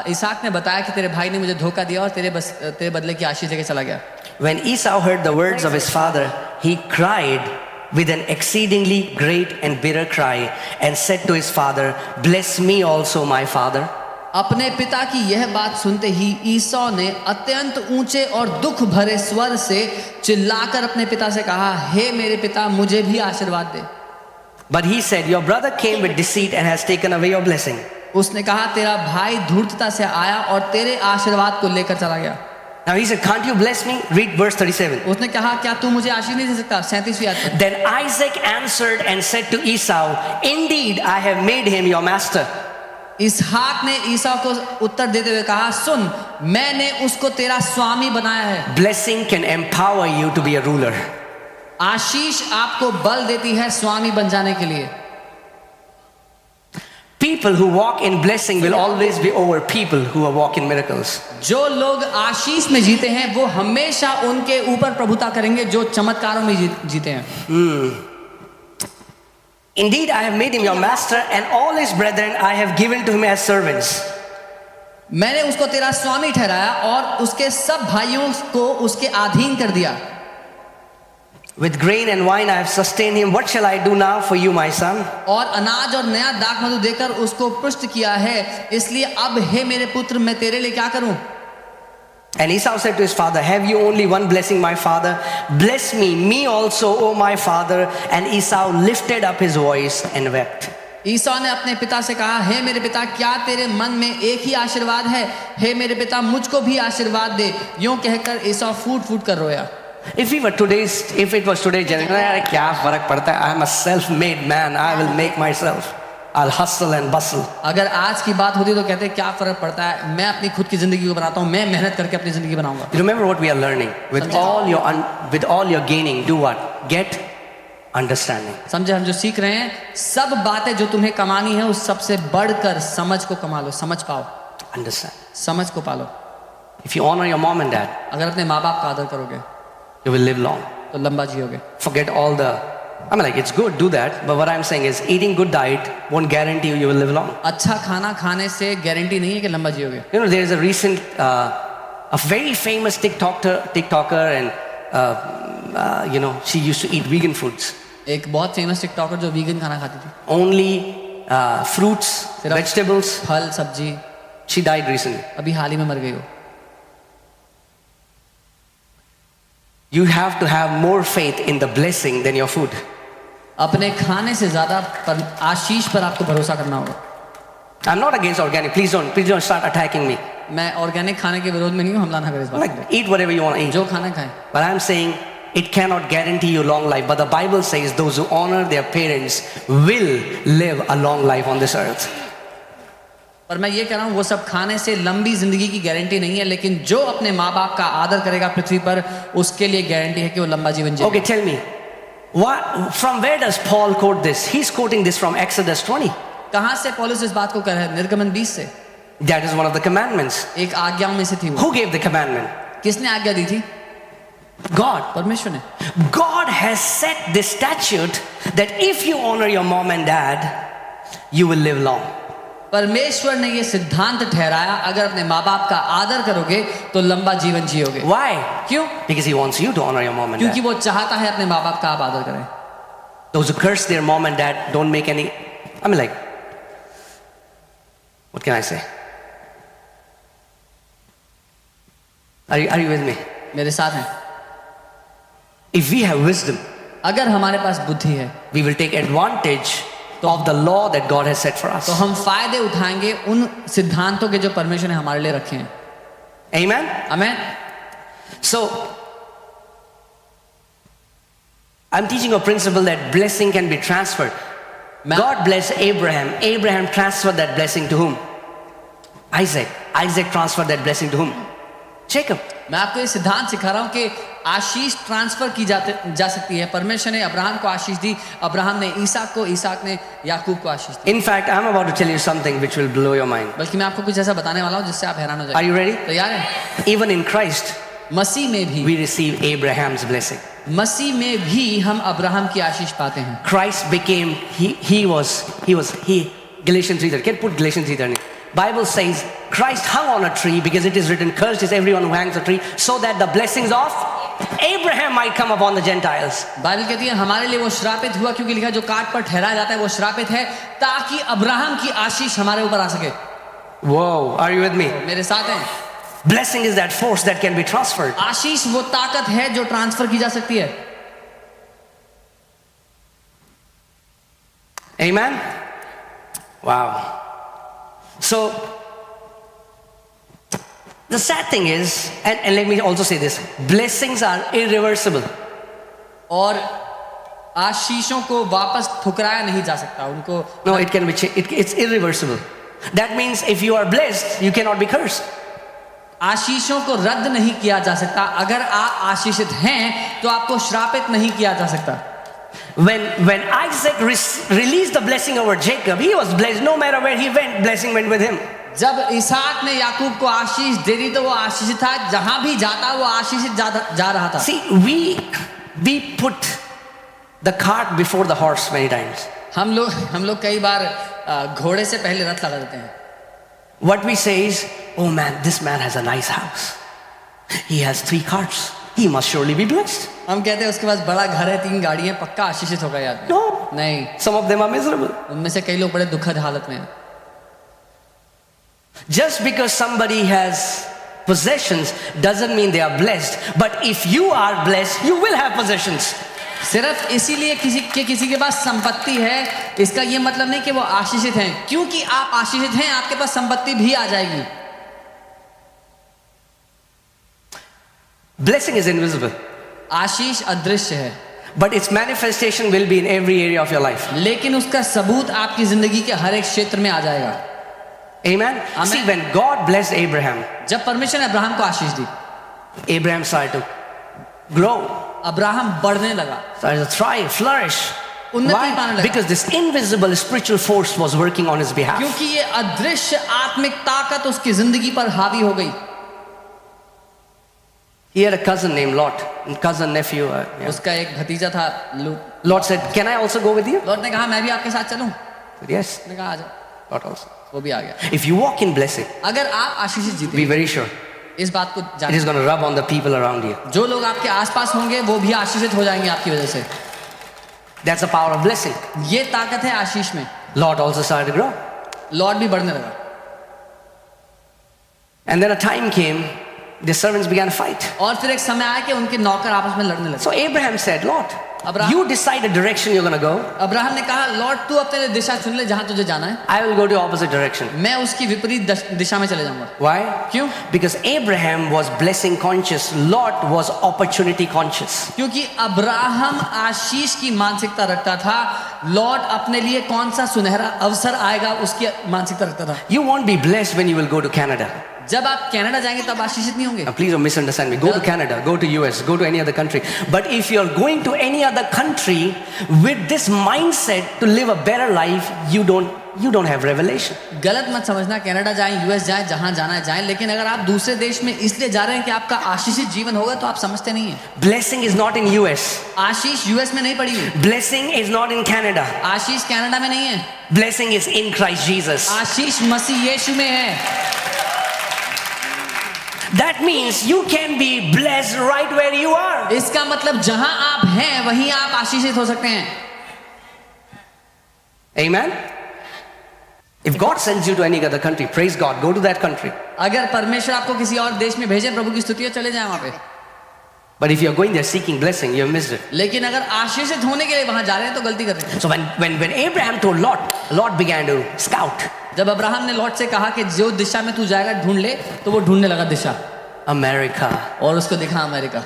इसहाक ने बताया कि तेरे भाई ने मुझे धोखा दिया और तेरे बदले की आशीष लेके चला गया. When Esau heard the words of his father, he cried with an exceedingly great and bitter cry and said to his father, "Bless me also, my father." अपने पिता की यह बात सुनते ही ईसौ ने अत्यंत ऊंचे और दुख भरे स्वर से चिल्लाकर अपने पिता से कहा, हे मेरे पिता, मुझे भी आशीर्वाद दे। But he said, "Your brother came with deceit and has taken away your blessing." उसने कहा, तेरा भाई धूर्तता से आया और तेरे आशीर्वाद को लेकर चला गया। Now he said, "Can't you bless me?" Read verse 37. उसने कहा, क्या तू मुझे आशीष नहीं दे सकता? 37वीं आयत में। Then Isaac answered and said to Esau, "Indeed, I have made him your master." इसहाक ने ईसा को उत्तर देते हुए कहा, सुन, मैंने उसको तेरा स्वामी बनाया है। Blessing can empower you to be a ruler. आशीष आपको बल देती है स्वामी बन जाने के लिए। People who walk in blessing will always be over people who walk in miracles. जो लोग आशीष में जीते हैं वो हमेशा उनके ऊपर प्रभुता करेंगे जो चमत्कारों में जीते हैं। Indeed, I have made him your master, and all his brethren I have given to him as servants. मैंने उसको तेरा स्वामी ठहराया और उसके सब भाइयों को उसके अधीन कर दिया। With grain and wine I have sustained him. What shall I do now for you, my son? और अनाज और नया दाख मधु देकर उसको पुष्ट किया है, इसलिए अब हे मेरे पुत्र, मैं तेरे लिए क्या करूं? And Esau said to his father, "Have you only one blessing, my father? Bless me also, O my father." And Esau lifted up his voice and wept. ईसा ने अपने पिता से कहा, हे मेरे पिता, क्या तेरे मन में एक ही आशीर्वाद है? हे मेरे पिता, मुझको भी आशीर्वाद दे। यूं कहकर ईसा फूट फूट कर रोया। If it was today's generation, क्या फर्क पड़ता है? I am a self-made man. I will make myself. I'll hustle and bustle. अगर आज की बात होती तो कहते क्या फर्क पड़ता है, मैं अपनी खुद की जिंदगी को बनाता हूँ, मैं मेहनत करके अपनी जिंदगी बनाऊंगा। Remember what we are learning. With all your gaining, do what? Get understanding. समझे, हम जो सीख रहे हैं, सब बातें जो तुम्हें कमानी है उस सबसे बढ़कर समझ को कमा लो, समझ पाओ, Understand. समझ को पालो। If you honor your mom and dad, अगर अपने माँ बाप का आदर करोगे you will live long. तो लंबा जियोगे। Forget all the. I mean, like, it's good, do that. But what I'm saying is, eating good diet won't guarantee you will live long. अच्छा खाना खाने से गारंटी नहीं है कि लंबा जियोगे। You know, there is a recent, a very famous TikToker, and she used to eat vegan foods. एक बहुत फेमस टिकटॉकर जो वीगन खाना खाती थी, Only fruits, सिर्फ vegetables. फल सब्जी, She died recently. अभी हाल ही में मर गई हो। You have to have more faith in the blessing than your food. अपने खाने से ज्यादा आशीष पर आपको भरोसा करना होगा। I'm not against organic. Please don't start attacking me. मैं ऑर्गेनिक खाने के विरोध में नहीं हूँ, हमला ना करें इस बात Like, पे। eat whatever you want to eat. जो खाना खाएं। But I'm saying it cannot guarantee you long life. But the Bible says those who honor their parents will live a long life on this earth. पर मैं ये कह रहा हूँ, वो सब खाने से लंबी जिंदगी की गारंटी नहीं है, लेकिन जो अपने माँ बाप का आदर करेगा पृथ्वी पर, उसके लिए गारंटी है कि वो लंबा जीवन जिएगा। Okay, tell me, from where does Paul quote this? He's quoting this from Exodus 20. कहाँ से पौलुस इस बात को कह रहा है? निर्गमन 20 से। That is one of the commandments. एक आज्ञाओं में से थी वो। Who gave the commandment? किसने आज्ञा दी थी? God. परमेश्वर ने। God has set this statute that if you honor your mom and dad, you will live long. परमेश्वर ने ये सिद्धांत ठहराया, अगर अपने माँ बाप का आदर करोगे तो लंबा जीवन जियोगे। Why? क्यों? Because he wants you to honor your mom and क्योंकि dad. वो चाहता है अपने माँ बाप का आप आदर करें। Those who curse their mom and dad don't make any. I mean, like, what can I say? Are you with me? मेरे साथ हैं। If we have wisdom, अगर हमारे पास बुद्धि है we will take advantage of the law that God has set for us. तो हम फायदे उठाएंगे उन सिद्धांतों के जो परमेश्वर ने हमारे लिए रखे हैं। Amen? आमीन। So, I'm teaching a principle that blessing can be transferred. God blessed Abraham. Abraham transferred that blessing to whom? Isaac. Isaac transferred that blessing to whom? Jacob. मैं आपको ये सिद्धांत सिखा रहा हूँ कि आशीष ट्रांसफर की जा सकती है। परमेश्वर ने अब्राहम को आशीष दी, अब्राहम ने ईसाक को, ईसाक ने याकूब को आशीष दी। In fact, I'm about to tell you something which will blow your mind. बल्कि मैं आपको कुछ ऐसा बताने वाला हूँ जिससे आप हैरान हो जाएंगे। Are you ready? तैयार हैं? Even in Christ, मसीह में भी, we receive Abraham's blessing. मसीह में भी हम अब्राहम की आशीष पाते हैं। Christ became, Galatians 3:30. Can put Galatians 3:30. Bible says Christ hung on a tree because it is written, cursed is everyone who hangs a tree, so that the blessings of Abraham might come upon the Gentiles. Bible कहती है हमारे लिए वो श्रापित हुआ, क्योंकि लिखा है जो काट पर ठहराया जाता है वो श्रापित है, ताकि अब्राहम की आशीष हमारे ऊपर आ सके। Whoa, are you with me? मेरे साथ हैं। Blessing is that force that can be transferred. आशीष वो ताकत है जो ट्रांसफर की जा सकती है। Amen? Wow. So, the sad thing is, and let me also say this, blessings are irreversible. और आशीषों को वापस ठुकराया नहीं जा सकता उनको। No, it can be it's irreversible. That means if you are blessed, you cannot be cursed. आशीषों को रद्द नहीं किया जा सकता। अगर आप आशीषित हैं तो आपको श्रापित नहीं किया जा सकता। When Isaac released the blessing over Jacob, he was blessed. No matter where he went, blessing went with him. जब इसहाक ने याकूब को आशीष दे दी तो वो आशीषित था, जहां भी जाता वो आशीषित जा रहा था। See, we put the cart before the horse many times. हम लोग कई बार घोड़े से पहले रथ लगा देते हैं। What we say is, oh man, this man has a nice house. He has 3 carts. He must surely be blessed. हम कहते हैं उसके पास बड़ा घर है, 3 गाड़ियां, पक्का आशीषित होगा ये आदमी। No. नहीं, Some of them are miserable. उनमें से कई लोग बड़े दुखद हालत में हैं। Just because somebody has possessions doesn't mean they are blessed. But if you are blessed, you will have possessions. सिर्फ इसीलिए किसी के पास संपत्ति है, इसका ये मतलब नहीं कि वो आशीषित हैं। क्योंकि आप आशीषित हैं, आपके पास संपत्ति भी आ जाएगी। Blessing is invisible. आशीष अदृश्य है, But its manifestation will be in every area of your life. लेकिन उसका सबूत आपकी जिंदगी के हर एक क्षेत्र में आ जाएगा। Amen? Amen. See, when God blessed Abraham, जब परमेश्वर ने अब्राहम को आशीष दी, Abraham started to grow, Abraham बढ़ने लगा, started to thrive, flourish. उन्नति पाने Why? लगा। Because this invisible spiritual force was working on his behalf. क्योंकि ये अदृश्य आत्मिक ताकत उसकी जिंदगी पर हावी हो गई। He had a cousin named Lot, cousin, nephew. Yeah. उसका एक भतीजा था लूत। Lot said, "Can I also go with you?" Lot ने कहा मैं भी आपके साथ चलूं? He said, "Yes." उसने कहा आ जाओ, Lot also. वो भी आ गया। If you walk in blessing, अगर आप आशीषित be जीते, very sure इस बात को it जानिए, is going to rub on the people around you. जो लोग आपके आसपास होंगे वो भी आशीषित हो जाएंगे आपकी वजह से। That's the power of blessing. ये ताकत है आशीष में। Lot also started to grow. Lot भी बढ़ने लगा। And then a time came, the servants began to fight. और फिर एक समय आया कि उनके नौकर आपस में लड़ने लगे। So Abraham said, "Lot, Abraham- you decide the direction you're going to go. Abraham ने कहा लॉट तू अपने लिए दिशा चुन ले जहां तुझे जाना है, I will go to opposite direction." मैं उसकी विपरीत दिशा में चले जाऊंगा। Why? क्यों? Because Abraham was blessing conscious. Lot was opportunity conscious. क्योंकि अब्राहम आशीष की मानसिकता रखता था, लॉट अपने लिए कौन सा सुनहरा अवसर आएगा उसकी मानसिकता रखता था। You won't be blessed when you will go to Canada. जब आप कनाडा जाएंगे तब आशीषित नहीं होंगे। Now, please don't misunderstand me. Go to Canada, go to US, go to any other country. But if you're going to any other country with this mindset to live a better life, you don't have revelation. गलत मत समझना, Canada जाएं, US जाएं, जहां जाना है जाएं, लेकिन अगर आप दूसरे देश में इसलिए जा रहे हैं कि आपका आशीषित जीवन होगा तो आप समझते नहीं है। Blessing is not in US. Ashish US में नहीं पड़ी हुई, Blessing is not in Canada. Ashish Canada में नहीं है, Blessing is in Christ Jesus. आशीष मसीह यीशु में है। That means you can be blessed right where you are. इसका मतलब जहां आप हैं वहीं आप आशीषित हो सकते हैं। Amen? If God sends you to any other country, praise God, go to that country. अगर परमेश्वर आपको किसी और देश में भेजे, प्रभु की स्तुति हो, चले जाएं वहां पे। But if you're going there seeking blessing, you have missed it. लेकिन अगर आशीषित होने के लिए वहां जा रहे हैं तो गलती कर रहे हैं। So when Abraham told Lot, Lot began to scout. जब अब्राहम ने लॉट से कहा कि जो दिशा में तू जाएगा ढूंढ ले, तो वो ढूंढने लगा दिशा, America, और उसको दिखा अमेरिका।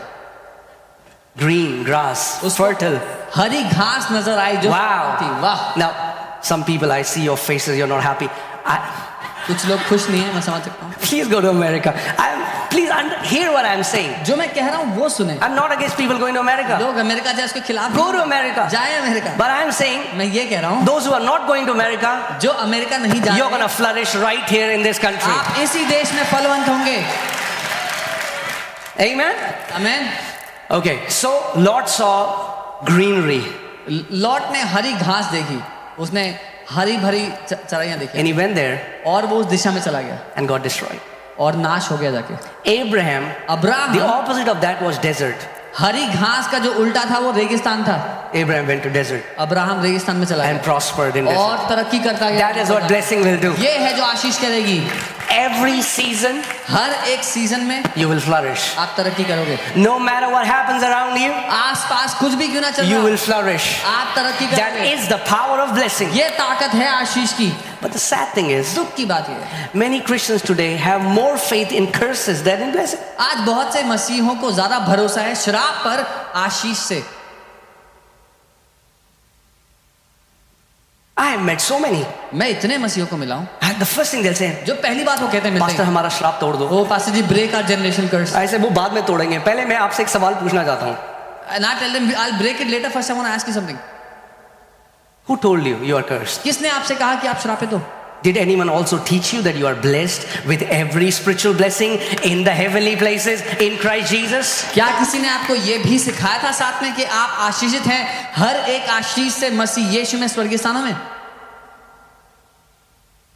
green grass, fertile. हरी घास नजर आई जो थी। Wow. वाह। Now, some people, I see your faces, you're not happy. कुछ लोग खुश नहीं है, मैं समझ सकता हूँ। Please go to America. Please hear what I'm saying. जो मैं कह रहा हूँ वो सुने। I'm not against people going to America. लोग अमेरिका जाए उसके खिलाफ Go to America. जाए अमेरिका। But I'm saying, मैं ये कह रहा हूँ those who are not going to America, जो अमेरिका नहीं जा you're रहे, going to flourish right here in this country. आप इसी देश में फलवंत होंगे। Amen? आमेन। Okay, so Lot saw greenery lot ने हरी घास देखी, उसने हरी भरी चराइयां देखी, and he went there और वो उस दिशा में चला गया and got destroyed. और नाश हो गया जाके। Abraham, the Abraham opposite of that was desert. हरी घास का जो उल्टा था वो रेगिस्तान था। Abraham went to desert Abraham रेगिस्तान में चला and गया prospered in desert. और तरक्की करता गया। That is what blessing will do. ये है जो आशीष करेगी। Every season हर एक सीजन में you will flourish. आप तरक्की करोगे। No matter what happens around you, आसपास कुछ भी क्यों ना चल you रहा will flourish. आप तरक्की That करोगे। is the power of blessing. ये ताकत है आशीष की। But the sad thing is, दुख की बात ये है many Christians today have more faith in curses than in blessing. आज बहुत से मसीहों को ज्यादा भरोसा है श्राप पर आशीष से। I have met so many. मैं इतने मसीहों को मिला हूं And the first thing they'll say, जो पहली बात वो कहते हैं मिलते पास्टर हैं, हमारा श्राप तोड़ दो। ओ पास्टर जी ब्रेक आवर जनरेशन कर्स। ऐसे वो बाद में तोड़ेंगे, पहले मैं आपसे एक सवाल पूछना चाहता हूँ। And I tell them I'll break it later. First I want to ask you something. Who told you you are cursed? किसने आपसे कहा कि आप श्रापित हो? Did anyone also teach you that you are blessed with every spiritual blessing in the heavenly places in Christ Jesus? क्या किसी ने आपको ये भी सिखाया था साथ में कि आप आशीषित हैं हर एक आशीष से मसीह यीशु में स्वर्गीय स्थानों में?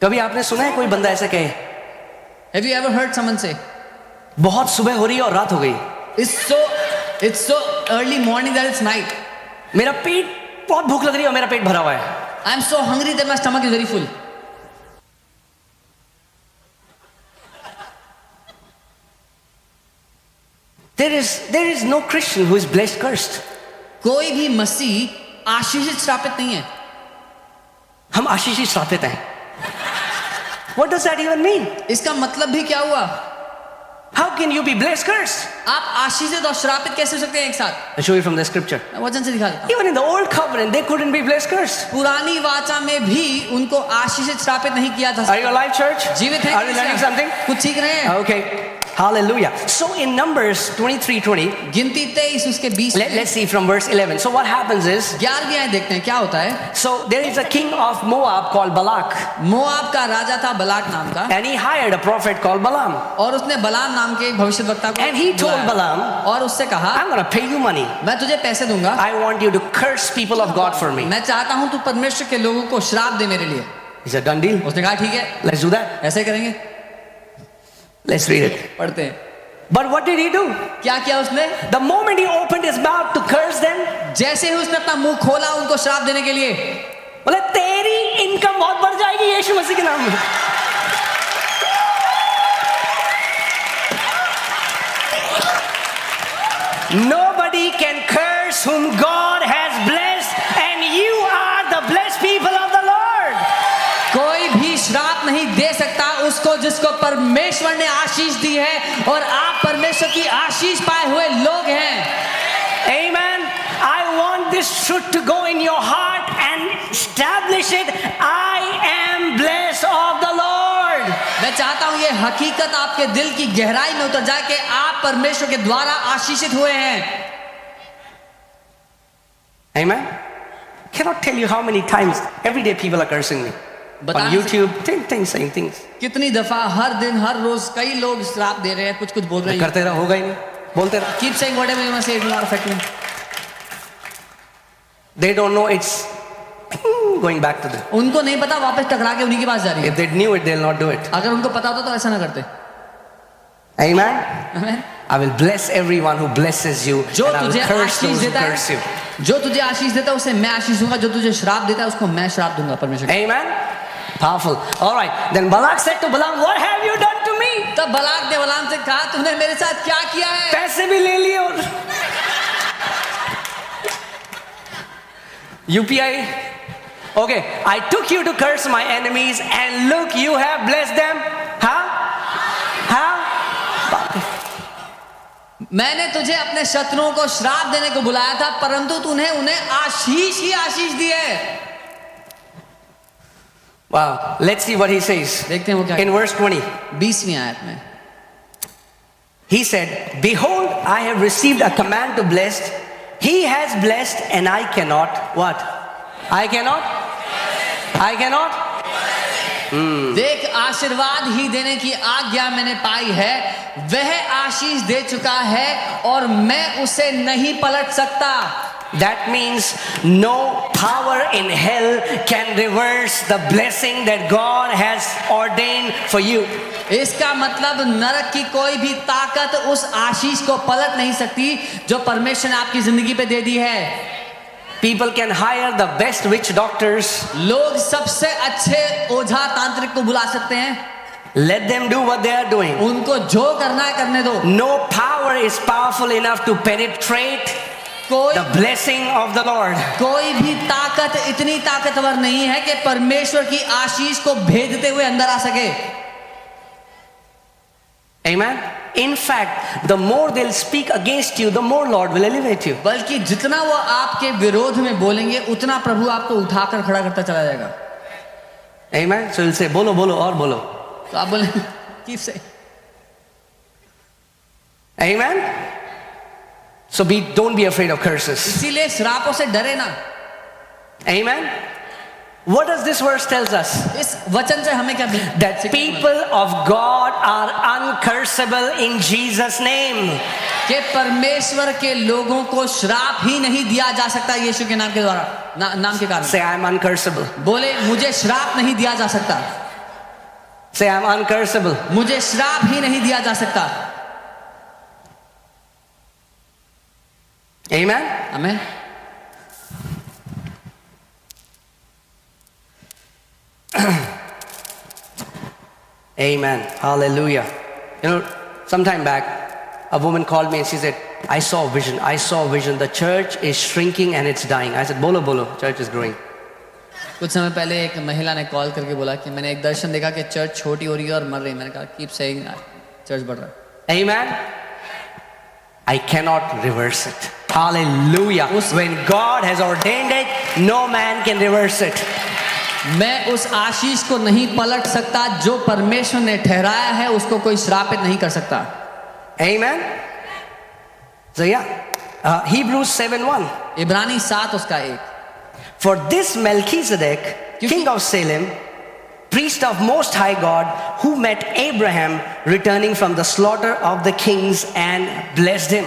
कभी आपने सुना है कोई बंदा ऐसा कहे, Have you ever heard someone say, बहुत सुबह हो रही है और रात हो गई, it's so early morning that it's night. मेरा पेट बहुत भूख लग रही है और मेरा पेट भरा हुआ है. I'm so hungry that my stomach is very full. There is no Christian who is blessed cursed. कोई भी मसीह आशीषित श्रापित नहीं है. हम आशीषित श्रापित हैं. What does that even mean? इसका मतलब भी क्या हुआ? How can you be blessed cursed? आप आशीषित और श्रापित कैसे हो सकते हैं एक साथ? I'll show you from the scripture. मैं वचन से दिखा देता हूं. Even in the old covenant, they couldn't be blessed cursed. पुरानी वाचा में भी उनको आशीषित श्रापित नहीं किया जा Are you सकता. alive, church? जीवित है Are you learning something? कुछ सीख रहे हैं. Okay. Hallelujah. So in Numbers 23:20, गिनती 23 उसके 20 let's see from verse 11. So what happens is, 11 आए देखते हैं क्या होता है. so there is a king of Moab called Balak, Moab का राजा था बलाक नाम का and he hired a prophet called Balaam. और उसने बलाम नाम के एक भविष्यद्वक्ता को And he told बुलाया. Balaam, और उससे कहा I'm going to pay you money. मैं तुझे पैसे दूंगा. I want you to curse people of God for me. मैं चाहता हूं तू परमेश्वर के लोगों को श्राप दे मेरे लिए. It's a done deal. उसने कहा ठीक है Let's do that. ऐसे करेंगे. Let's read it. पढ़ते हैं. But what did he do? क्या किया उसने? The moment he opened his mouth to curse them, जैसे ही उसने अपना मुंह खोला उनको श्राप देने के लिए, बोले तेरी इनकम बहुत बढ़ जाएगी यीशु मसीह के नाम में. Nobody can curse whom God has blessed, and you are the blessed people of the Lord. कोई भी श्राप नहीं दे सकता उसको जिसको परमेश्वर ने आशीष दी है और आप परमेश्वर की आशीष पाए हुए लोग हैं. Amen. I want this truth to go in your heart and establish it. I am blessed of the Lord. मैं चाहता हूं ये हकीकत आपके दिल की गहराई में उतर जाए कि आप परमेश्वर के द्वारा आशीषित हुए हैं. Amen. Cannot tell you how many times every day people are cursing me बता on नहीं YouTube. Things saying things. कितनी दफा हर दिन हर रोज कई लोग श्राप दे रहे हैं, कुछ कुछ बोल रहे हैं. करते रहो, होगा ही नहीं, बोलते रहो. Keep saying whatever you must say, it will not affect me. They don't know it's going back to them. उनको नहीं पता वापस टकरा के उन्हीं के पास जा रही है. If they knew it, they'll not do it. अगर उनको पता होता तो ऐसा ना करते. Amen. Amen. I will bless everyone who blesses you, जो and I will तुझे curse आशीष those who देता curse you. है, जो तुझे आशीष देता है उसे मैं आशीष दूंगा, जो तुझे श्राप देता है उसको मैं श्राप दूंगा परमेश्वर. Amen. Powerful. All right. Then Balak said to Balaam, "What have you done to me?" तब बलाक ने बलाम से कहा तुमने मेरे साथ क्या किया है? पैसे भी ले लिए और UPI. Okay, I took you to curse my enemies, and look, you have blessed them. Huh? मैंने तुझे अपने शत्रुओं को श्राप देने को बुलाया था परंतु तूने उन्हें आशीष ही आशीष दी है. Wow. Let's see what he says. देखते हैं वो क्या In verse 20, 20वीं आयत में he said, "Behold, I have received a command to bless. He has blessed, and I cannot." What? I cannot. देख आशीर्वाद ही देने की आज्ञा मैंने पाई है, वह आशीष दे चुका है और मैं उसे नहीं पलट सकता. That means no power in hell can reverse the blessing that God has ordained for you. इसका मतलब नरक की कोई भी ताकत उस आशीष को पलट नहीं सकती जो परमेश्वर ने आपकी जिंदगी पे दे दी है। People can hire the best witch doctors. लोग सबसे अच्छे ओझा तांत्रिक को बुला सकते हैं। Let them do what they are doing. उनको जो करना है करने दो। No power is powerful enough to penetrate the blessing of the Lord. कोई भी ताकत इतनी ताकतवर नहीं है कि परमेश्वर की आशीष को भेदते हुए अंदर आ सके। Amen. In fact, the more they'll speak against you, the more Lord will elevate you. बल्कि जितना वो आपके विरोध में बोलेंगे उतना प्रभु आपको उठाकर खड़ा करता चला जाएगा। Amen. So he'll say, बोलो बोलो और बोलो. तो आप बोले keep saying. Amen. So don't be afraid of curses. इसीलिए श्रापों से डरे ना। Amen. What does this verse tells us? इस वचन से हमें क्या That people of God are uncursable in Jesus' name. कि परमेश्वर के लोगों को श्राप ही नहीं दिया जा सकता यीशु के नाम के द्वारा, नाम के कारण। Say, I'm uncursable. बोले मुझे श्राप नहीं दिया जा सकता। Say, I'm uncursable. मुझे श्राप ही नहीं दिया जा सकता। Amen. Amen. Amen. Hallelujah. You know, some time back, a woman called me and she said, I saw a vision. I saw a vision. The church is shrinking and it's dying. I said, bolo bolo, church is growing. कुछ समय पहले एक महिला ने call करके बोला कि मैंने एक दर्शन देखा कि चर्च छोटी हो रही है और मर रही है। मैंने कहा कीप सेइंग चर्च बढ़ रहा है। Amen. I cannot reverse it. Hallelujah. When God has ordained it, no man can reverse it. मैं उस आशीष को नहीं पलट सकता जो परमेश्वर ने ठहराया है, उसको कोई श्रापित नहीं कर सकता। Amen. So yeah, Hebrews 7:1. इब्रानी 7 उसका 1। For this Melchizedek, king of Salem, priest of Most High God, who met Abraham returning from the slaughter of the kings and blessed him.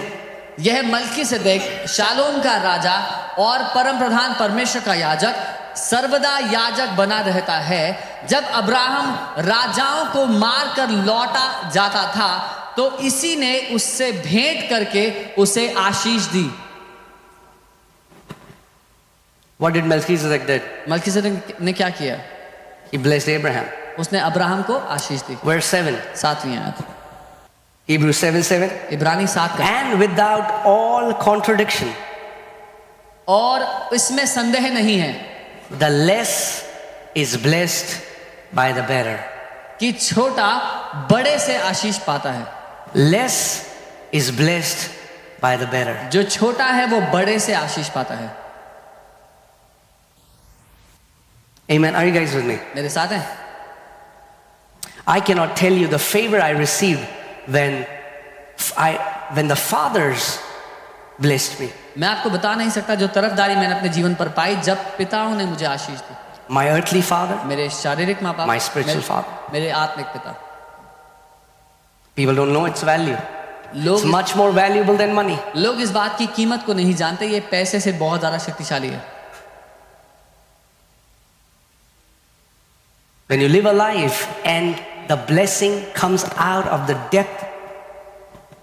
यह मल्कीसेदेक शालोम का राजा और परम प्रधान परमेश्वर का याजक सर्वदा याजक बना रहता है। जब अब्राहम राजाओं को मारकर लौटा जाता था तो इसी ने उससे भेंट करके उसे आशीष दी। What did Melchizedek did? Melchizedek ने क्या किया? He blessed Abraham. उसने अब्राहम को आशीष दी। Verse 7. 7वीं आयत। Hebrews 7:7. इब्रानी 7 का। And without all contradiction. और इसमें संदेह नहीं है। The less is blessed by the better. कि छोटा बड़े से आशीष पाता है। Less is blessed by the better. जो छोटा है वो बड़े से आशीष पाता है। Amen. Are you guys with me? मेरे साथ हैं? I cannot tell you the favor I received when the fathers blessed me. मैं आपको बता नहीं सकता जो तरफदारी मैंने अपने जीवन पर पाई जब पिताओं ने मुझे आशीष दी। My earthly father, मेरे शारीरिक माँ बाप, my spiritual father. मेरे आत्मिक पिता। People don't know its value. It's लोग much more valuable than money. लोग इस बात की कीमत को नहीं जानते, ये पैसे से बहुत ज्यादा शक्तिशाली है। When you live a life and the blessing comes out of the depth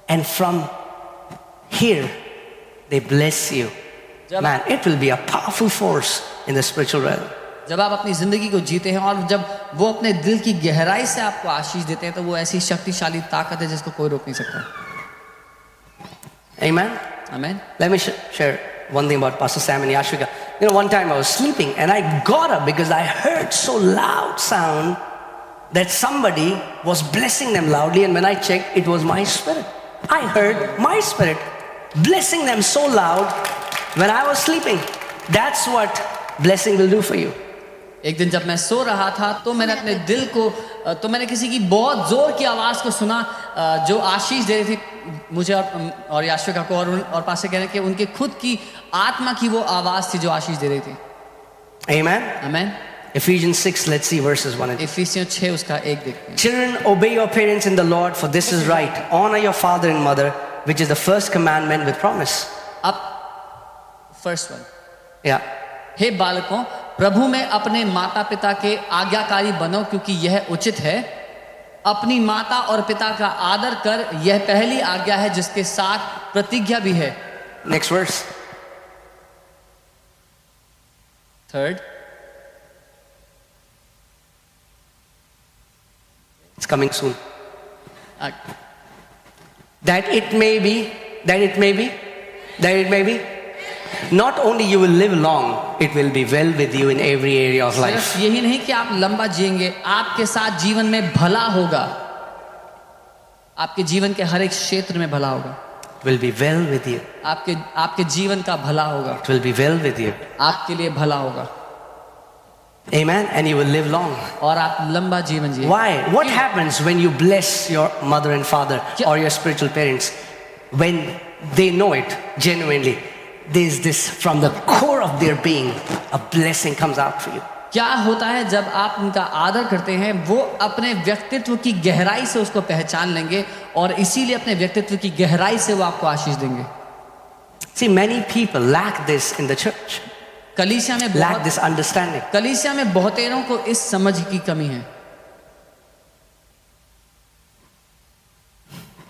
and from here they bless you. Man, it will be a powerful force in the spiritual realm. जब आप अपनी जिंदगी को जीते हैं और जब वो अपने दिल की गहराई से आपको आशीष देते हैं तो वो ऐसी शक्तिशाली ताकत है जिसको कोई रोक नहीं सकता। Amen. आमीन। Let me share one thing about Pastor Sam and Yashvika. You know, one time I was sleeping and I got up because I heard so loud sound that somebody was blessing them loudly, and when I checked, it was my spirit. I heard my spirit blessing them so loud when I was sleeping. That's what blessing will do for you. एक दिन जब मैं सो रहा था तो मैंने अपने दिल को तो मैंने किसी की बहुत जोर की आवाज को सुना जो आशीष दे रही थी मुझे और याशविका को और पास से कह रहे कि उनके खुद की आत्मा की वो आवाज थी जो आशीष दे रही थी। Amen. आमीन। Ephesians 6, let's see verses 1 and 2. इफिसियों 6 उसका 1 देखते हैं। Children, obey your parents in the Lord, for this is right. Honor your father and mother, which is the first commandment with promise. अब फर्स्ट वन, Yeah. हे बालकों, प्रभु में अपने माता पिता के आज्ञाकारी बनो, क्योंकि यह उचित है। अपनी माता और पिता का आदर कर, यह पहली आज्ञा है जिसके साथ प्रतिज्ञा भी है। Next verse. Third, It's coming soon. That it may be, not only you will live long, it will be well with you in every area of life. सिर्फ यही नहीं कि आप लंबा जिएंगे, आपके साथ जीवन में भला होगा, आपके जीवन के हर एक क्षेत्र में भला होगा। It will be well with you. आपके जीवन का भला होगा, It will be well with you. आपके लिए भला होगा, Amen. And you will live long. और आप लंबा जीवन जिए। Why? What happens when you bless your mother and father or your spiritual parents? When they know it genuinely, there's this from the core of their being, a blessing comes out for you. क्या होता है जब आप उनका आदर करते हैं? वो अपने व्यक्तित्व की गहराई से उसको पहचान लेंगे और इसीलिए अपने व्यक्तित्व की गहराई से वो आपको आशीष देंगे। See, many people lack this in the church, कलीसिया में lack this understanding. कलीसिया में बहुतेरों को इस समझ की कमी है।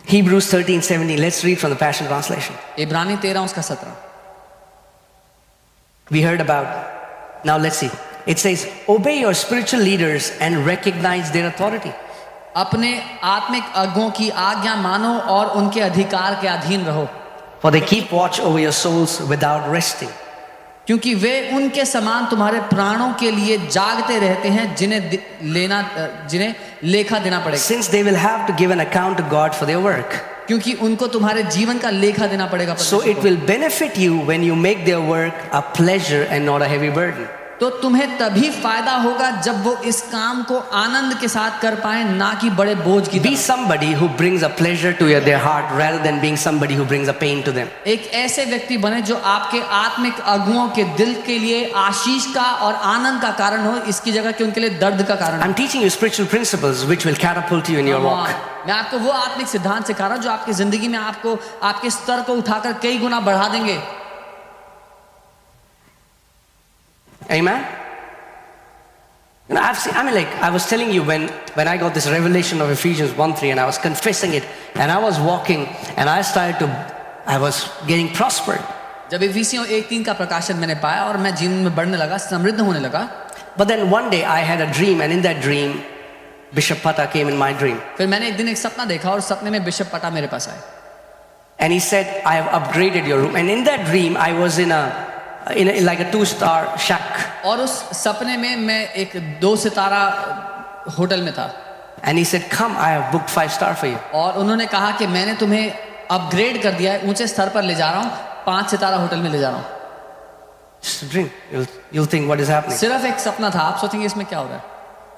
Hebrews 13:17. Let's read from the Passion Translation. इब्रानी 13 उसका 17। We heard about. Now let's see. It says, obey your spiritual leaders and recognize their authority. अपने आत्मिक अगुओं की आज्ञा मानो और उनके अधिकार के अधीन रहो, For they keep watch over your souls without resting. क्योंकि वे उनके समान तुम्हारे प्राणों के लिए जागते रहते हैं, जिन्हें लेखा देना पड़ेगा। Since they will have to give an account to God for their work. क्योंकि उनको तुम्हारे जीवन का लेखा देना पड़ेगा। So it will benefit you when you make their work a pleasure and not a heavy burden. तो तुम्हें तभी फायदा होगा जब वो इस काम को आनंद के साथ कर पाए, ना कि बड़े बोझ की Be तरह। somebody who brings a pleasure to their heart rather than being somebody who brings a pain to them. एक ऐसे व्यक्ति बने जो आपके आत्मिक अगुओं के दिल के लिए आशीष का और आनंद का कारण हो, इसकी जगह कि उनके लिए दर्द का कारण हो। I'm teaching you spiritual principles which will catapult you in your walk. मैं आपको वो आत्मिक सिद्धांत सिखा रहा हूं जो आपकी जिंदगी में आपको आपके स्तर को उठाकर कई गुना बढ़ा देंगे। Amen. You know, I was telling you when I got this revelation of Ephesians 1:3 and I was confessing it and I was walking and I was getting prospered. जब इफिसियों 1:3 का प्रकाशन मैंने पाया और मैं जीवन में बढ़ने लगा, समृद्ध होने लगा। But then one day I had a dream and in that dream Bishop Pata came in my dream. फिर मैंने एक दिन एक सपना देखा और सपने में बिशप पटा मेरे पास आए। And he said, I have upgraded your room. And in that dream I was in like a 2-star shack. और उस सपने में मैं एक 2 सितारा होटल में था। And he said, come, I have booked 5-star for you. और उन्होंने कहा कि मैंने तुम्हें अपग्रेड कर दिया है, ऊंचे स्तर पर ले जा रहा हूँ, 5 सितारा होटल में ले जा रहा हूँ। Just a dream. You'll think what is happening. सिर्फ एक सपना था, आप सोचेंगे इसमें क्या हो रहा है,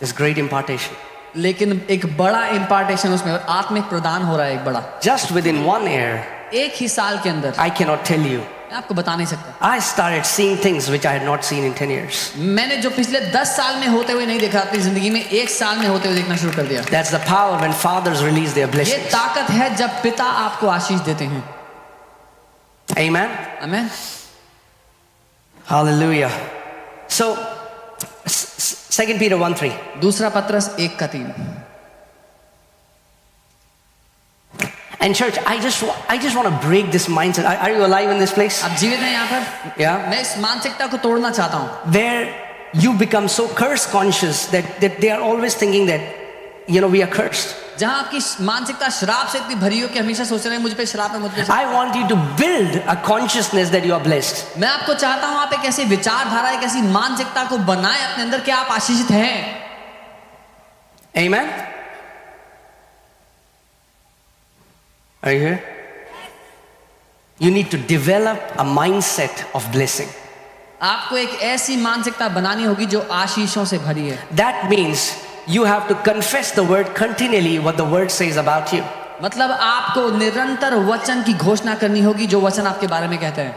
There's great impartation. लेकिन एक बड़ा इम्पार्टेशन उसमें आत्मिक प्रदान हो रहा है, एक बड़ा। Just within 1 year, एक ही साल के अंदर, I cannot tell you, मैं आपको बता नहीं सकता, I started seeing things which I had not seen in 10 years. मैंने जो पिछले 10 साल में होते हुए नहीं देखा अपनी जिंदगी में, 1 साल में होते हुए देखना शुरू कर दिया। That's the power when fathers release their ये blessings. ताकत है जब पिता आपको आशीष देते हैं। Amen? आमीन। Hallelujah. So, 2 Peter 1:3. दूसरा पत्रस 1:3। And church, I just want to break this mindset. Are you alive in this place? आप जीवित हैं यहाँ पर? Yeah. मैं इस मानसिकता को तोड़ना चाहता हूँ, Where you become so curse conscious that they are always thinking that, we are cursed. जहाँ आपकी मानसिकता श्राप से इतनी भरी हो कि हमेशा सोच रहे हैं मुझ पे श्राप है, मुझ पे श्राप। I want you to build a consciousness that you are blessed. मैं आपको चाहता हूँ आप एक ऐसी विचारधारा, एक ऐसी मानसिकता को बनाएं अपने अंदर कि आप आशीषित हैं। Amen? Are you here? You need to develop a mindset of blessing. आपको एक ऐसी मानसिकता बनानी होगी जो आशीषों से भरी है। That means you have to confess the word continually, what the word says about you. मतलब आपको निरंतर वचन की घोषणा करनी होगी जो वचन आपके बारे में कहते हैं।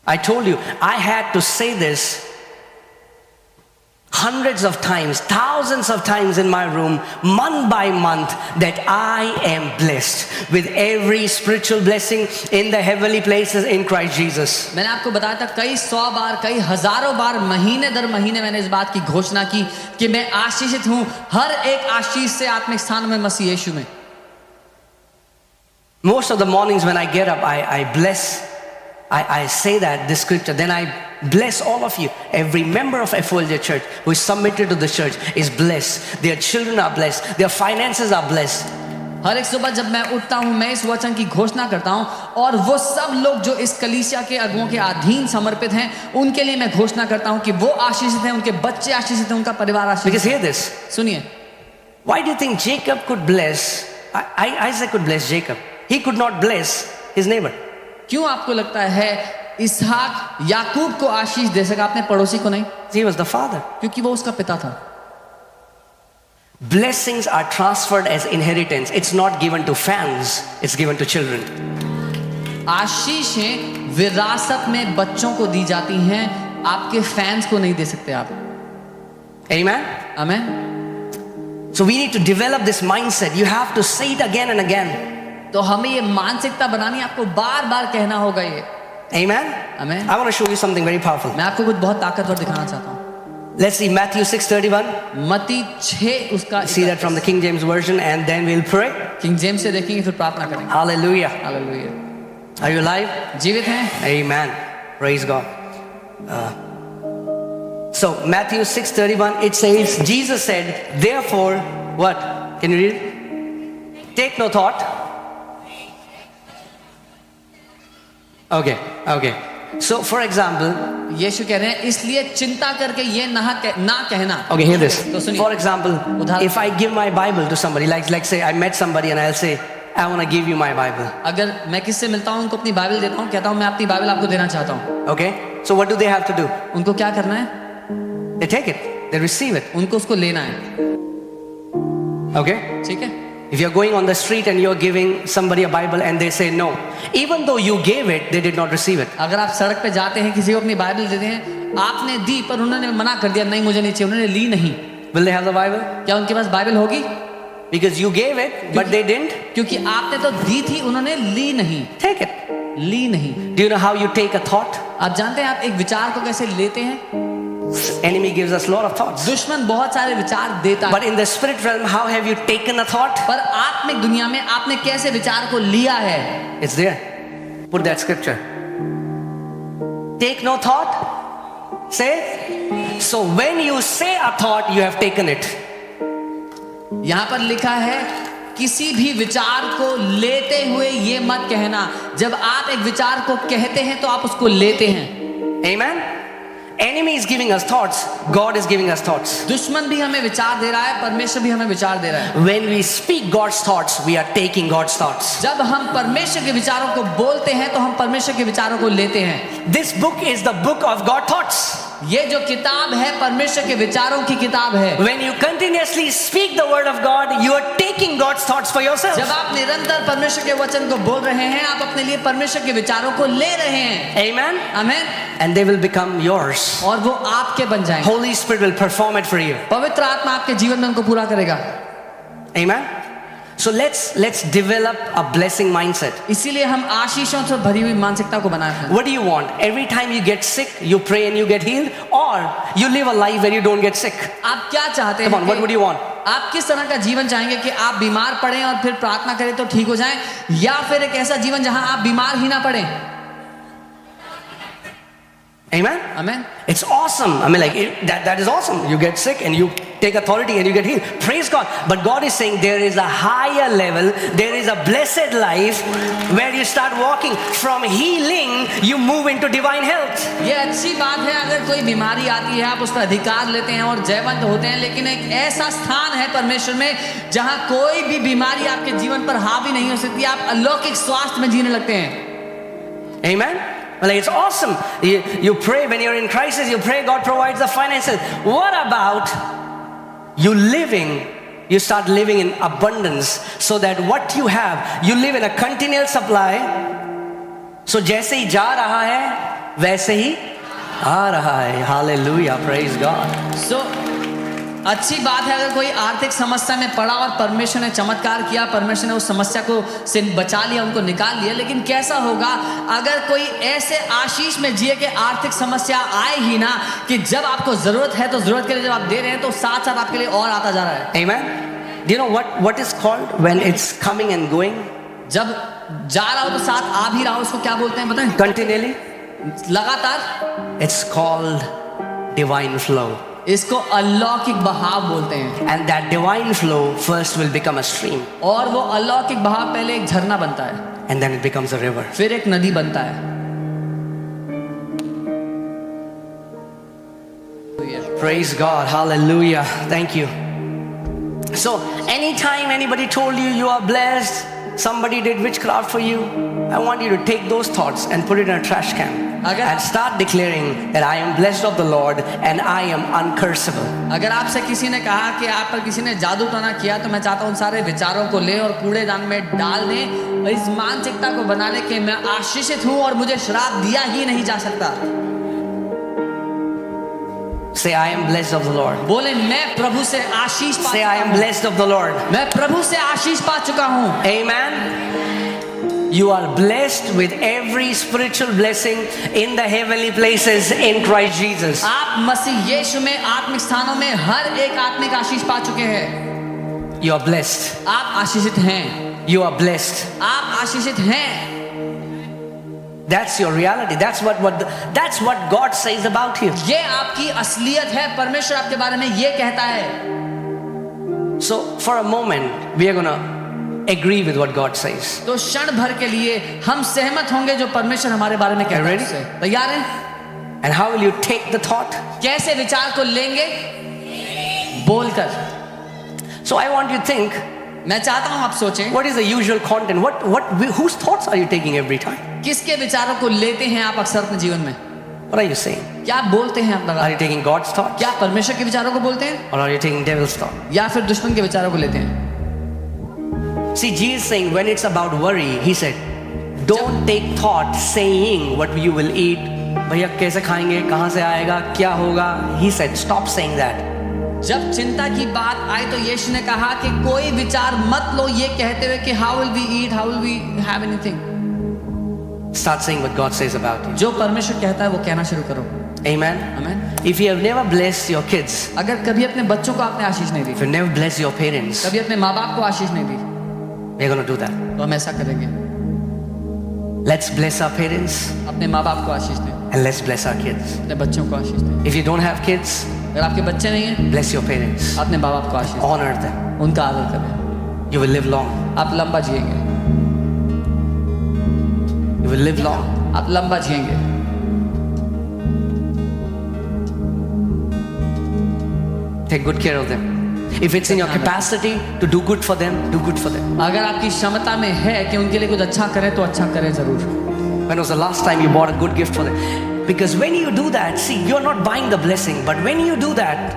I told you, I had to say this hundreds of times, thousands of times in my room, month by month, that I am blessed with every spiritual blessing in the heavenly places in Christ Jesus. मैंने आपको बताया था कई 100 बार, कई हजारों बार, महीने दर महीने मैंने इस बात की घोषणा की कि मैं आशीषित हूं हर एक आशीष से आत्मिक स्थान में मसीह यीशु में। Most of the mornings when I get up, I bless, I say that this scripture, then I bless all of you. Every member of FOLJ Church who is submitted to the church is blessed. Their children are blessed. Their finances are blessed. हर एक सुबह जब मैं उठता हूं मैं इस वचन की घोषणा करता हूं और वो सब लोग जो इस कलीसिया के अगुओं के अधीन समर्पित हैं उनके लिए मैं घोषणा करता हूं कि वो आशीषित हैं, उनके बच्चे आशीषित हैं, उनका परिवार आशीषित Because है। hear this. सुनिए, Why do you think Jacob could bless, Isaac could bless Jacob? He could not bless his neighbor. क्यों आपको लगता है इसहाक याकूब को आशीष दे सका, अपने पड़ोसी को नहीं? He was the father. क्योंकि वो उसका पिता था। Blessings are transferred as inheritance. It's not given to fans, it's given to children. आशीषें विरासत में बच्चों को दी जाती हैं, आपके फैंस को नहीं दे सकते आप। Amen? Amen. So we need to develop this mindset. You have to say it again and again. तो हमें ये मानसिकता बनानी, आपको बार बार कहना होगा ये। Amen? Amen. I want to show you something very powerful. मैं आपको कुछ बहुत ताकतवर दिखाना चाहता हूँ। Let's see Matthew 6:31. मत्ती 6 उसका See that from the King James Version, and then we'll pray. King James से देखेंगे फिर प्रार्थना करेंगे। Hallelujah. Hallelujah. Are you alive? जीवित हैं? Amen. Praise God. So Matthew 6:31, it says, Jesus said, therefore, what? Can you read? Take no thought. Okay. So for example, यीशु कह रहे हैं इसलिए चिंता करके ये ना कहना। okay, hear this. तो सुनिए। For example, उदाहरण- if I give my Bible to somebody, like say I met somebody and I'll say, I want to give you my Bible. अगर मैं किससे मिलता हूँ उनको अपनी बाइबल देता हूँ, कहता हूँ मैं अपनी बाइबल आपको देना चाहता हूँ, Okay? So what do they have to do? उनको क्या करना है? They take it. They receive it. उनको उसको लेना है। Okay? ठीक है? If you're going on the street and you're giving somebody a Bible and they say no, even though you gave it, they did not receive it. अगर आप सड़क पे जाते हैं, किसी को अपनी बाइबल देते हैं, आपने दी पर उन्होंने मना कर दिया, नहीं मुझे नहीं चाहिए, उन्होंने ली नहीं, Will they have the Bible? क्या उनके पास बाइबल होगी? Because you gave it, but they didn't क्योंकि आपने तो दी थी, उन्होंने ली नहीं, take it. ली नहीं। Do you know how you take a thought? आप जानते हैं आप एक विचार को कैसे लेते हैं? Enemy gives us a lot of thoughts. दुश्मन बहुत सारे विचार देता है, But in the spirit realm, how have you taken a thought? पर आत्मिक दुनिया में आपने कैसे विचार को लिया है? It's there. Put that scripture. Take no thought. Say. So when you say a thought, you have taken it. यहाँ पर लिखा है किसी भी विचार को लेते हुए ये मत कहना। जब आप एक विचार को कहते हैं तो आप उसको लेते हैं। Amen? Enemy is giving us thoughts. God is giving us thoughts. दुश्मन भी हमें विचार दे रहा है, परमेश्वर भी हमें विचार दे रहा है। When we speak God's thoughts, we are taking God's thoughts. जब हम परमेश्वर के विचारों को बोलते हैं तो हम परमेश्वर के विचारों को लेते हैं। This book is the book of God thoughts. ये जो किताब है परमेश्वर के विचारों की किताब है। When you continuously speak the word of God, you are taking God's thoughts for yourself. जब आप निरंतर परमेश्वर के वचन को बोल रहे हैं, आप अपने लिए परमेश्वर के विचारों को ले रहे हैं। Amen? आमीन। And they will become yours. और वो आपके बन जाएंगे। Holy Spirit will perform it for you. पवित्र आत्मा आपके जीवन में उनको पूरा करेगा। Amen? So let's develop a blessing mindset. इसीलिए हम आशीषों से भरी हुई मानसिकता को बनाए हैं। What do you want? Every time you get sick, you pray and you get healed, or you live a life where you don't get sick? आप क्या चाहते हैं? Come on, what would you want? आप किस तरह का जीवन चाहेंगे कि आप बीमार पड़ें और फिर प्रार्थना करें तो ठीक हो जाएं, या फिर एक ऐसा जीवन जहां आप बीमार ही ना पड़ें? Amen? आमीन। It's awesome. I mean, that is awesome. You get sick and you take authority and you get healed. Praise God. But God is saying there is a higher level. There is a blessed life where you start walking from healing. You move into divine health. ये अच्छी बात है, अगर कोई बीमारी आती है आप उस पर अधिकार लेते हैं और जयवंत होते हैं, लेकिन एक ऐसा स्थान है परमेश्वर में जहां कोई भी बीमारी आपके जीवन पर हावी नहीं हो सकती, आप अलौकिक स्वास्थ्य में जीने लगते हैं। Amen? Like it's awesome. You pray when you're in crisis, you pray, God provides the finances. What about you start living in abundance so that what you have, you live in a continual supply. So जैसे ही जा रहा है वैसे ही आ रहा है. Hallelujah, praise God. सो अच्छी बात है अगर कोई आर्थिक समस्या में पड़ा और परमेश्वर ने चमत्कार किया, परमेश्वर ने उस समस्या को से बचा लिया, उनको निकाल लिया. लेकिन कैसा होगा अगर कोई ऐसे आशीष में जिए कि आर्थिक समस्या आए ही ना, कि जब आपको जरूरत है तो जरूरत के लिए जब आप दे रहे हैं तो साथ साथ आपके लिए और आता जा रहा है. Amen. Do you know what is called when it's coming and going जब जा रहा हो तो साथ आ भी रहा हो, उसको क्या बोलते हैं बताएं? continually? लगातार. It's called divine flow. इसको अलौकिक बहाव बोलते हैं. And that divine flow first will become a stream, और वो अलौकिक बहाव पहले एक झरना बनता है, and then it becomes a river. फिर एक नदी बनता है. Praise God. Hallelujah. Thank you. So, anytime anybody told you you are blessed, somebody did witchcraft for you, I want you to take those thoughts and put it in a trash can and start declaring that I am blessed of the Lord and I am uncursable. अगर आपसे किसी ने कहा कि आप पर किसी ने जादू टोना किया, तो मैं चाहता हूँ उन सारे विचारों को ले और कूड़ेदान में डाल दें और इस मानसिकता को बना ले कि मैं आशीषित हूँ और मुझे श्राप दिया ही नहीं जा सकता. Say, I am blessed of the Lord. बोले मैं प्रभु से आशीष पा Say, चुका I am हूँ. blessed of the Lord. मैं प्रभु से आशीष पा चुका हूँ. Amen. You are blessed with every spiritual blessing in the heavenly places in Christ Jesus. आप मसीह यीशु में आत्मिक स्थानों में हर एक आत्मिक आशीष पा चुके हैं. You are blessed. आप आशीषित हैं. You are blessed. आप आशीषित हैं. That's your reality. That's what God says about you. ये आपकी असलियत है. परमेश्वर आपके बारे में ये कहता है. So for a moment we are going to agree with what God says. तो क्षण भर के लिए हम सहमत होंगे जो परमेश्वर हमारे बारे में कहता है उससे. तैयार हैं? And how will you take the thought? कैसे विचार को लेंगे? बोलकर. So I want you to think, मैं चाहता हूं आप सोचें what is the usual content? Whose thoughts are you taking every time? किसके विचारों को लेते हैं आप अक्सर अपने जीवन में? What are you saying? क्या आप बोलते हैं आप Are लगातार? you taking God's thoughts? क्या परमेश्वर के विचारों को बोलते हैं Or are you taking devil's thought? या फिर दुश्मन के विचारों को लेते हैं? See, Jesus saying when it's about worry, he said, don't take thought saying what you will eat. भैया कैसे खाएंगे, कहाँ से आएगा, क्या होगा? He said, stop saying that. जब चिंता की बात आई तो यीशु ने कहा कि कोई विचार मत लो ये कहते हुए कि how will we eat, how will we have anything. Start saying what God says about you. जो परमेश्वर कहता है वो कहना शुरू करो. Amen. आमीन. If you have never blessed your kids, अगर कभी अपने बच्चों को आपने आशीष नहीं दी, if you never blessed your parents, कभी अपने माँ बाप को आशीष नहीं दी, we're going to do that. तो हम ऐसा करेंगे. Let's bless our parents अपने माँ बाप को आशीष दें, and let's bless our kids. अपने बच्चों को आशीष दें. If you don't have kids, अगर आपके बच्चे नहीं हैं, bless your parents. अपने माँ बाप को आशीष दें, Honor them. उनका आदर करें. You will live long. आप लंबा जिएंगे. You will live long. आप लंबा जिएंगे. Take good care of them. If it's in your capacity to do good for them, do good for them. अगर आपकी क्षमता में है कि उनके लिए कुछ अच्छा करें तो अच्छा करें जरूर. When was the last time you bought a good gift for them? Because when you do that, see, you're not buying the blessing, but when you do that,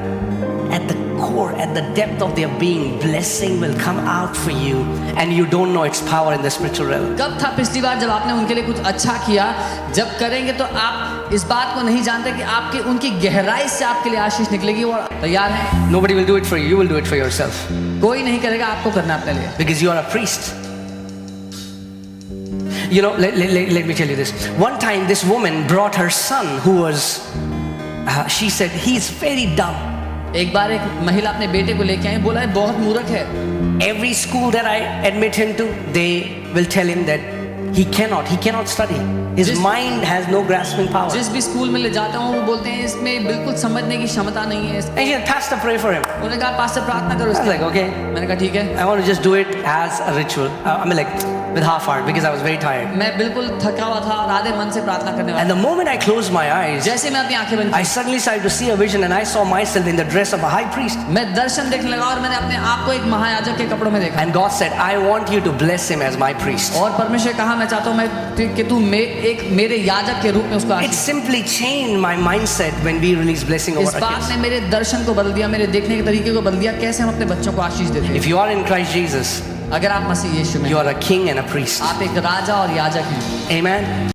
at the core, at the depth of their being, blessing will come out for you, and you don't know its power in the spiritual realm. कब था पिछली बार जब आपने उनके लिए कुछ अच्छा किया? जब करेंगे तो आप इस बात को नहीं जानते कि आपकी उनकी गहराई से आपके लिए आशीष निकलेगी. और तैयार हैं? Nobody will do it for you. You will do it for yourself. कोई नहीं करेगा, आपको करना है अपने लिए. Because you are a priest. You know, let me tell you this. One time this woman brought her son who was, she said, he's very dumb. एक बार एक महिला अपने बेटे को लेके आई, बोला है बहुत मूर्ख है. Every school that I admit him to, they will tell him that he cannot study. His mind has no grasping power. जिस भी स्कूल में ले जाता हूँ वो बोलते हैं इसमें बिल्कुल समझने की क्षमता नहीं है. And she said, Pastor, pray for him. उन्होंने कहा पास्टर प्रार्थना करो I was इसके like, okay. मैंने कहा ठीक है. I want to just do it as a ritual. I mean, like with half heart because I was very tired. मैं बिल्कुल थका हुआ था और आधे मन से प्रार्थना करने वाला. And the moment I closed my eyes, जैसे मैं अपनी आंखें बंद I suddenly started to see a vision, and I saw myself in the dress of a high priest. मैं दर्शन देखने लगा और मैंने अपने आप को एक महायाजक के कपड़ों में देखा. And God said, I want you to bless him as my priest. और परमेश्वर कहा मैं चाहता हूँ मैं कि तू एक मेरे याजक के रूप में उसको It Ashish. simply changed my mindset when we release blessing over इस our बात kids. ने मेरे दर्शन को बदल दिया, मेरे देखने के तरीके को बदल दिया, कैसे हम अपने बच्चों को आशीष देते हैं. If you are in Christ Jesus, अगर आप मसीह यीशु में you are a king and a priest. आप एक राजा और याजक हैं. Amen.